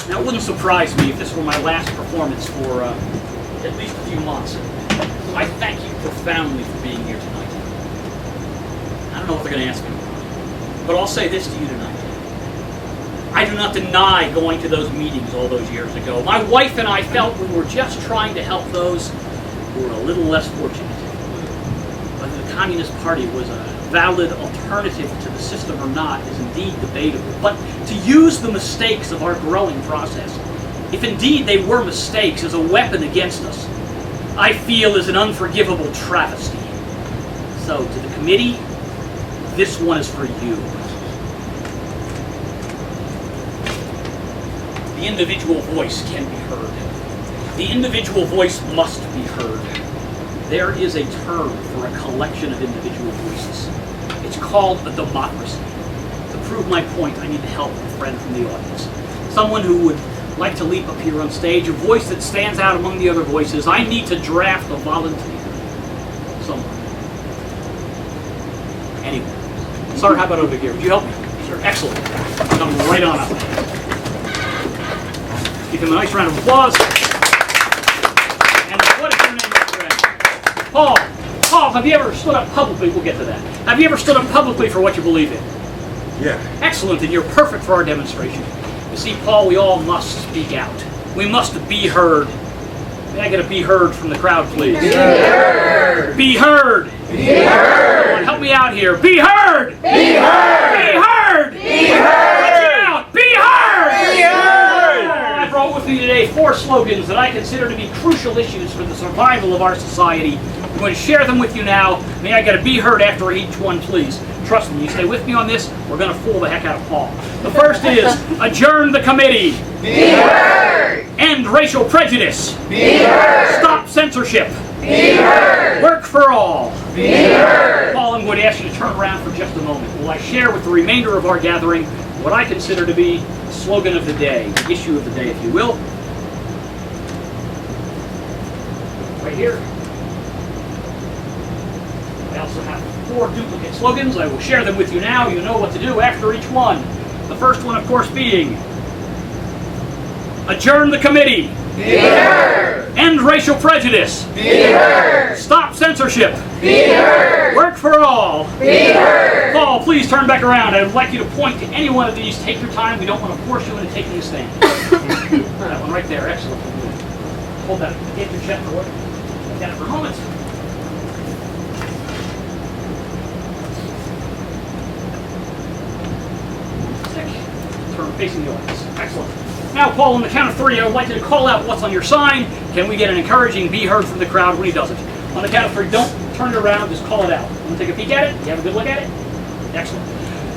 Now, it wouldn't surprise me if this were my last performance for at least a few months. So I thank you profoundly for being here tonight. I don't know what they're going to ask me, but I'll say this to you tonight. I do not deny going to those meetings all those years ago. My wife and I felt we were just trying to help those who were a little less fortunate. Whether the Communist Party was a valid alternative to the system or not is indeed debatable. But to use the mistakes of our growing process, if indeed they were mistakes, as a weapon against us, I feel is an unforgivable travesty. So, to the committee, this one is for you. The individual voice can be heard. The individual voice must be heard. There is a term for a collection of individual voices. It's called a democracy. To prove my point, I need the help of a friend from the audience. Someone who would like to leap up here on stage, a voice that stands out among the other voices. I need to draft a volunteer. Someone. Anyone. Sir, how about over here? Would you help me? Sure. Excellent. Come right on up. Give him a nice round of applause. And what is your name, my friend? Paul. Paul, have you ever stood up publicly? We'll get to that. Have you ever stood up publicly for what you believe in?
Yeah.
Excellent, and you're perfect for our demonstration. You see, Paul, we all must speak out. We must be heard. May I get a be heard from the crowd, please? Be heard! Be heard! Be heard! Come on, help me out here. Be heard! Be heard! Be heard! Be heard! Let's get out! Be heard! Be heard! I brought with me today 4 slogans that I consider to be crucial issues for the survival of our society. I'm going to share them with you now. May I get a be heard after each one, please? Trust me, you stay with me on this, we're going to fool the heck out of Paul. The first is, adjourn the committee.
Be heard!
End racial prejudice.
Be heard!
Stop censorship.
Be heard!
Work for all.
Be heard!
Paul, I'm going to ask you to turn around for just a moment. Will I share with the remainder of our gathering what I consider to be the slogan of the day, the issue of the day, if you will. Right here. I also have 4 duplicate slogans. I will share them with you now. You know what to do after each one. The first one, of course, being adjourn the committee.
Be heard!
End racial prejudice.
Be heard!
Stop censorship.
Be heard!
Work for all.
Be heard!
Paul, please turn back around. I would like you to point to any one of these. Take your time. We don't want to force you into taking a stand. That one right there. Excellent. Hold that. Get your chest for what? Look at it for a moment. Turn facing the audience. Excellent. Now, Paul, on the count of 3, I would like you to call out what's on your sign. Can we get an encouraging be heard from the crowd when he does it? On the count of 3, don't turn it around, just call it out. Want to take a peek at it? You have a good look at it? Excellent.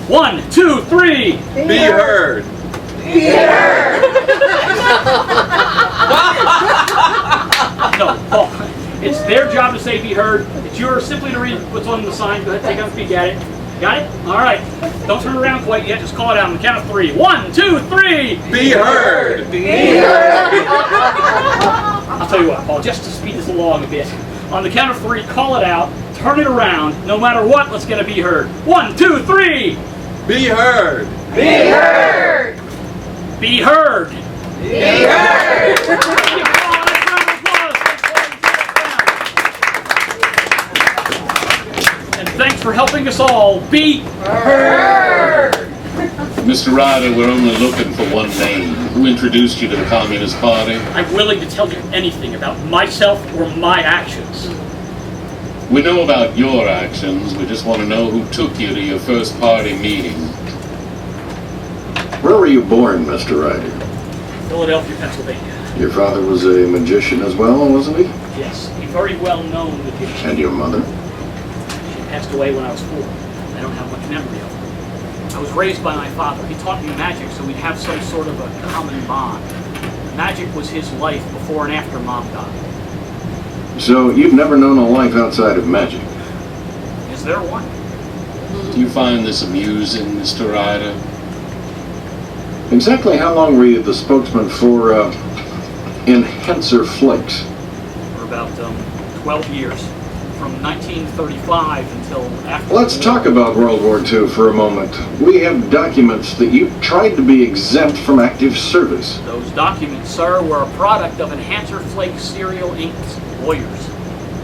1, 2, 3.
Be heard! Be heard!
No, Paul. It's their job to say be heard. It's yours simply to read what's on the sign. Go ahead, take a peek at it. Got it? All right. Don't turn around quite yet. Just call it out on the count of 3. 1, 2, 3.
Be heard! Be heard!
I'll tell you what, Paul, just to speed this along a bit. On the count of 3, call it out. Turn it around. No matter what, let's get a be heard. 1, 2, 3.
Be heard! Be heard!
Be heard.
Be heard!
Thank you, Paul. Let's round of applause. And thanks for helping us all be
Heard!
Mr. Ryder, we're only looking for one name. Who introduced you to the Communist Party?
I'm willing to tell you anything about myself or my actions.
We know about your actions. We just want to know who took you to your first party meeting. Where were you born, Mr. Ryder?
Philadelphia, Pennsylvania.
Your father was a magician as well, wasn't he?
Yes, a very well-known magician.
And your mother?
She passed away when I was 4. I don't have much memory of her. I was raised by my father. He taught me magic, so we'd have some sort of a common bond. Magic was his life before and after Mom died.
So you've never known a life outside of magic?
Is there one?
Do you find this amusing, Mr. Ryder? Exactly how long were you the spokesman for, Enhancer Flakes?
For about 12 years. From 1935 until after...
Let's talk about World War II for a moment. We have documents that you tried to be exempt from active service.
Those documents, sir, were a product of Enhancer Flakes Cereal Inc.'s lawyers.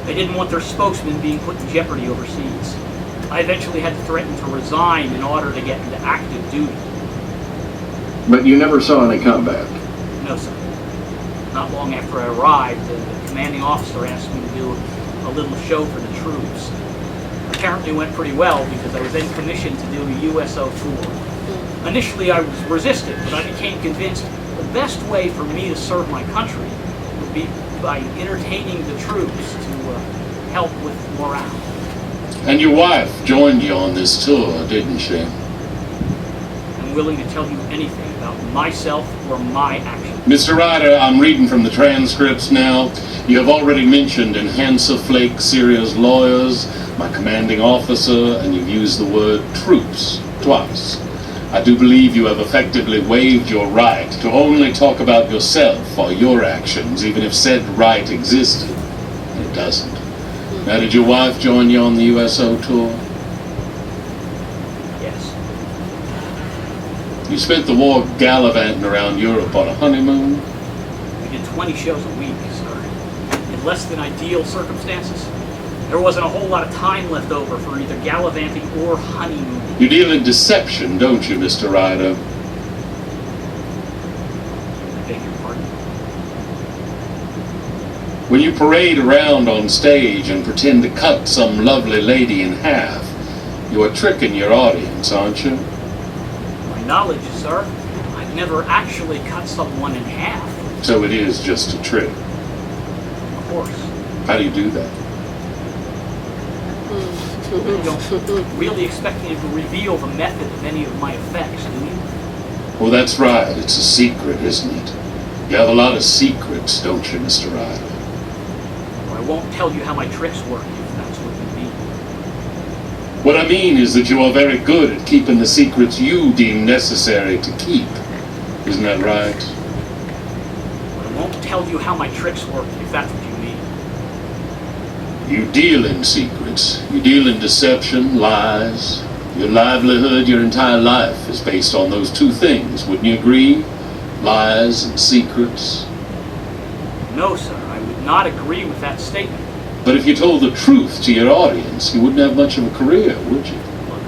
They didn't want their spokesman being put in jeopardy overseas. I eventually had to threaten to resign in order to get into active duty.
But you never saw any combat?
No, sir. Not long after I arrived, the commanding officer asked me to do a little show for the troops. Apparently went pretty well because I was then commissioned to do a USO tour. Initially I was resistant, but I became convinced the best way for me to serve my country would be by entertaining the troops to help with morale.
And your wife joined you on this tour, didn't she?
I'm willing to tell you anything about myself or my actions.
Mr. Ryder, I'm reading from the transcripts now. You have already mentioned Enhancer Flake Syria's lawyers, my commanding officer, and you've used the word troops twice. I do believe you have effectively waived your right to only talk about yourself or your actions, even if said right existed. And it doesn't. Now, did your wife join you on the USO tour?
Yes.
You spent the war gallivanting around Europe on a honeymoon?
We did 20 shows a week, sir. In less than ideal circumstances. There wasn't a whole lot of time left over for either gallivanting or honeymooning.
You deal in deception, don't you, Mr. Ryder?
I beg your pardon?
When you parade around on stage and pretend to cut some lovely lady in half, you are tricking your audience, aren't you?
My knowledge, sir, I've never actually cut someone in half.
So it is just a trick.
Of course.
How do you do that?
You don't really expect me to reveal the method of any of my effects, do you?
Well, that's right. It's a secret, isn't it? You have a lot of secrets, don't you, Mr. Ryder?
Or I won't tell you how my tricks work, if that's what you mean.
What I mean is that you are very good at keeping the secrets you deem necessary to keep. Isn't that right?
But I won't tell you how my tricks work, if that's what you mean.
You deal in secrets. You deal in deception, lies. Your livelihood, your entire life is based on those two things. Wouldn't you agree? Lies and secrets.
No, sir, I would not agree with that statement.
But if you told the truth to your audience, you wouldn't have much of a career, would you?
Look,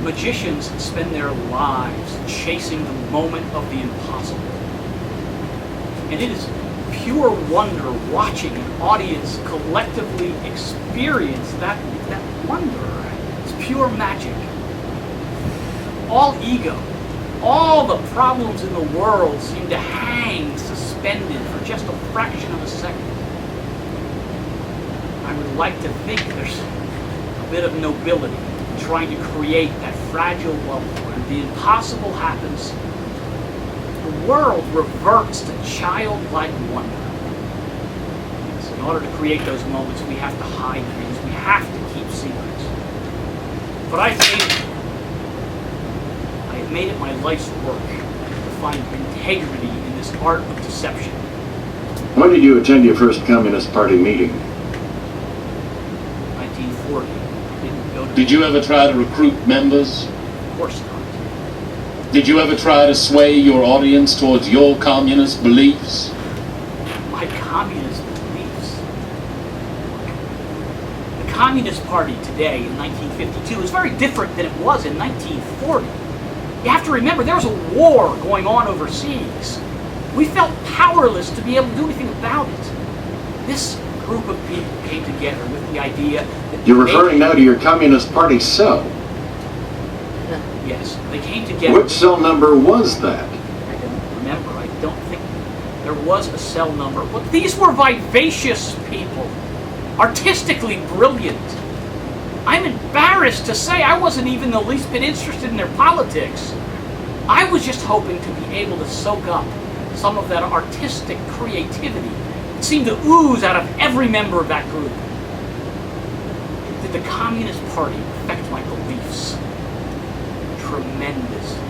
magicians spend their lives chasing the moment of the impossible. And it is pure wonder watching an audience collectively experience that wonder. It's pure magic. All ego, all the problems in the world seem to hang suspended for just a fraction of a second. I would like to think there's a bit of nobility in trying to create that fragile bubble where the impossible happens. The world reverts to childlike wonder. So in order to create those moments, we have to hide things. We have to keep secrets. But I have made it my life's work to find integrity in this art of deception.
When did you attend your first Communist Party meeting?
1940. Didn't go to.
Did you ever try to recruit members?
Of course not.
Did you ever try to sway your audience towards your communist beliefs?
My communist beliefs. The Communist Party today in 1952 is very different than it was in 1940.
You have to remember, there was a war going on overseas. We felt powerless to be able to do anything about it. This group of people came together with the idea that...
You're referring now to your Communist Party cell.
Yes, they came together...
Which cell number was that?
I don't remember. I don't think there was a cell number. But these were vivacious people. Artistically brilliant. I'm embarrassed to say I wasn't even the least bit interested in their politics. I was just hoping to be able to soak up some of that artistic creativity. It seemed to ooze out of every member of that group. Did the Communist Party affect my beliefs? Tremendously.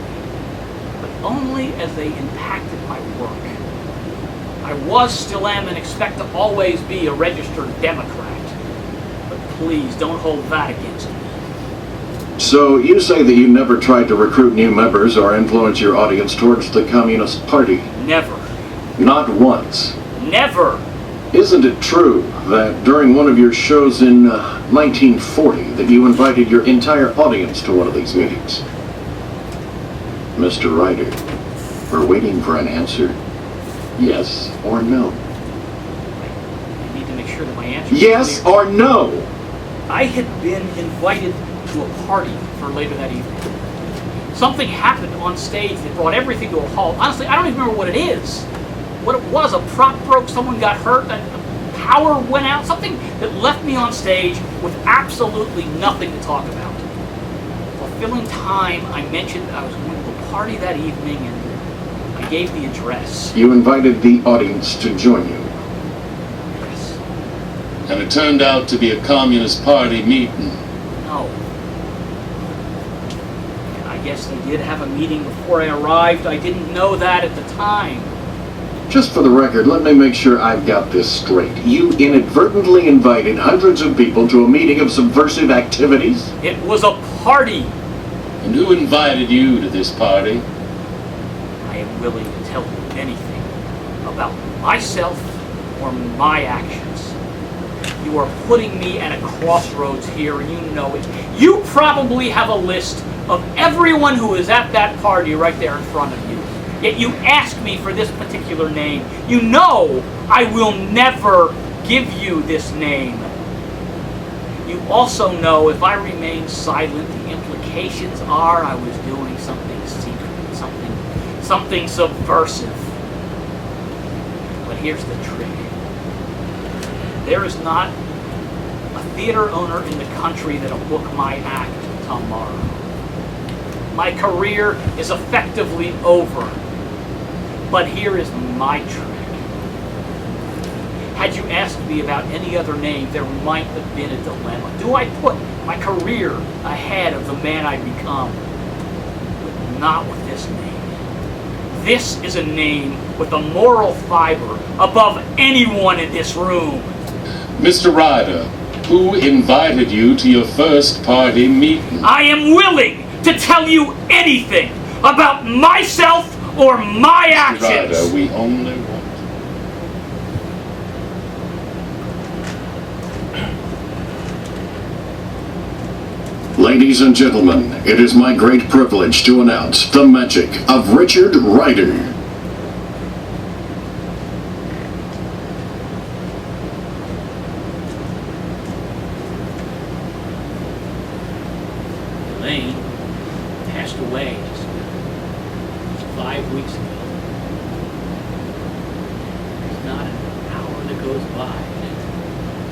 But only as they impacted my work. I was, still am, and expect to always be a registered Democrat. But please, don't hold that against me.
So you say that you never tried to recruit new members or influence your audience towards the Communist Party?
Never.
Not once?
Never.
Isn't it true that during one of your shows in 1940 that you invited your entire audience to one of these meetings? Mr. Ryder, we're waiting for an answer. Yes or no?
I need to make sure that my answer is
Yes
clear.
or no?
I had been invited to a party for later that evening. Something happened on stage that brought everything to a halt. Honestly, I don't even remember what it is. What it was, a prop broke, someone got hurt, the power went out, something that left me on stage with absolutely nothing to talk about. While filling time, I mentioned I was going to a party that evening and I gave the address.
You invited the audience to join you.
Yes.
And it turned out to be a Communist Party meeting.
No. I guess they did have a meeting before I arrived. I didn't know that at the time.
Just for the record, let me make sure I've got this straight. You inadvertently invited hundreds of people to a meeting of subversive activities?
It was a party.
And who invited you to this party?
I am willing to tell you anything about myself or my actions. You are putting me at a crossroads here, and you know it. You probably have a list of everyone who is at that party right there in front of you. Yet you ask me for this particular name. You know I will never give you this name. You also know if I remain silent, the implications are I was doing something secret, something subversive. But here's the trick. There is not a theater owner in the country that'll book my act tomorrow. My career is effectively over. But here is my trick. Had you asked me about any other name, there might have been a dilemma. Do I put my career ahead of the man I become? But not with this name. This is a name with a moral fiber above anyone in this room.
Mr. Ryder, who invited you to your first party meeting?
I am willing to tell you anything about myself or my actions.
Mr. Ryder, we only want...
Ladies and gentlemen, it is my great privilege to announce the magic of Richard Ryder.
Elaine passed away just 5 weeks ago. There's not an hour that goes by that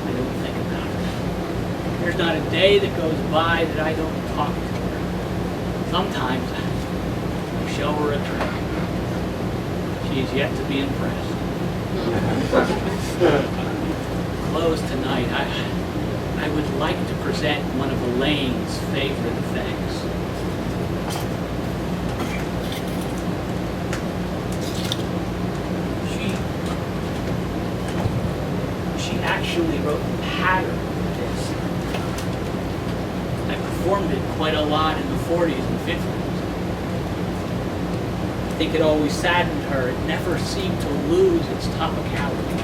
I don't think about her. There's not a day that goes by that I don't talk to her. Sometimes I show her a trick. She is yet to be impressed. Close tonight, I would like to present one of Elaine's favorite things. She actually wrote the pattern for this. I performed it quite a lot in the 40s and 50s. I think it always saddened her. It never seemed to lose its topicality.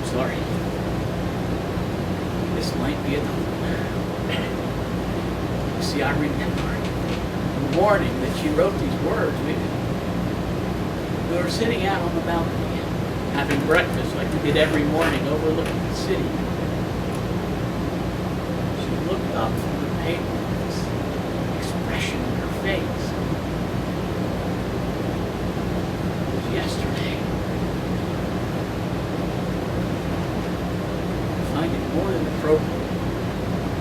Sorry. this might be another one. You see, I remember the morning that she wrote these words. We were sitting out on the balcony, having breakfast like we did every morning, overlooking the city. She looked up from the paper, this expression in her face. It was yesterday. I find it more than appropriate.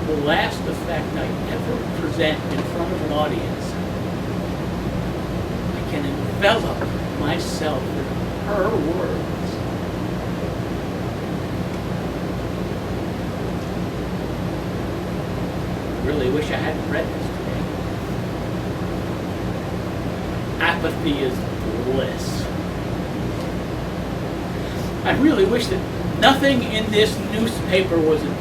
The last effect I ever present in front of an audience, I can envelop myself with her words. I really wish I hadn't read this today. Apathy is bliss. I really wish that nothing in this newspaper was important.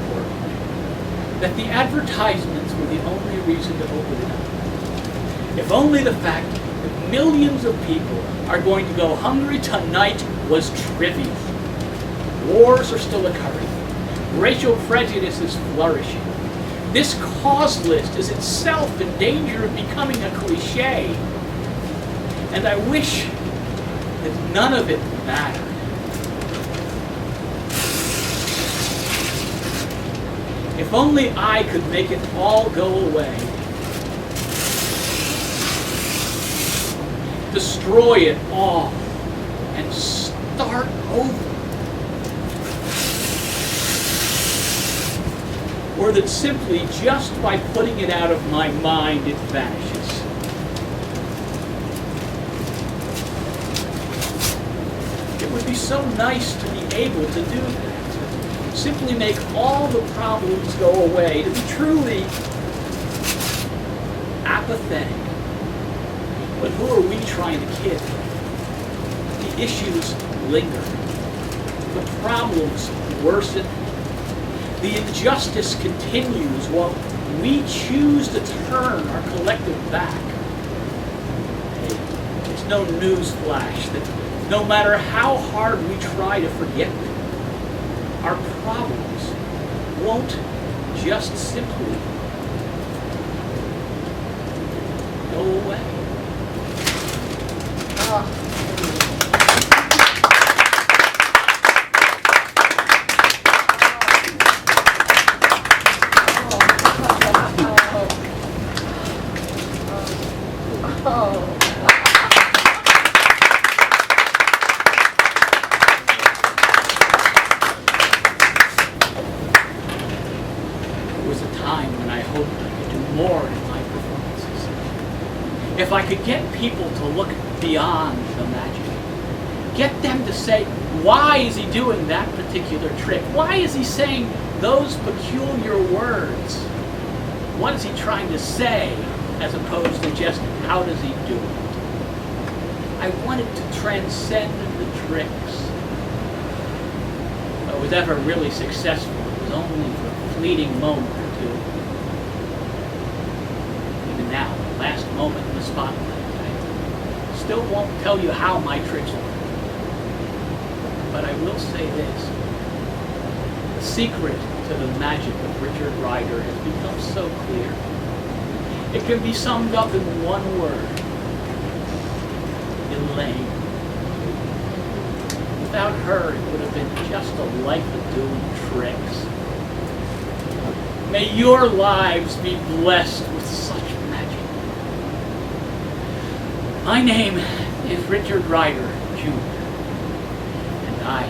That the advertisements were the only reason to open it up. If only the fact that millions of people are going to go hungry tonight was trivial. Wars are still occurring. Racial prejudice is flourishing. This cause list is itself in danger of becoming a cliche. And I wish that none of it mattered. If only I could make it all go away. Destroy it all and start over. Or that simply just by putting it out of my mind it vanishes. It would be so nice to be able to do that. Simply make all the problems go away, to be truly apathetic. But who are we trying to kid? The issues linger. The problems worsen. The injustice continues while we choose to turn our collective back. Hey, it's no news flash that no matter how hard we try to forget them, our problems won't just simply go away. If I could get people to look beyond the magic, get them to say, why is he doing that particular trick? Why is he saying those peculiar words? What is he trying to say, as opposed to just, how does he do it? I wanted to transcend the tricks. If I was ever really successful, it was only for a fleeting moment or two. Even now, last moment in the spotlight. I still won't tell you how my tricks work. But I will say this. The secret to the magic of Richard Rider has become so clear. It can be summed up in one word. Elaine. Without her, it would have been just a life of doing tricks. May your lives be blessed with such magic. My name is Richard Rider, Jr., and I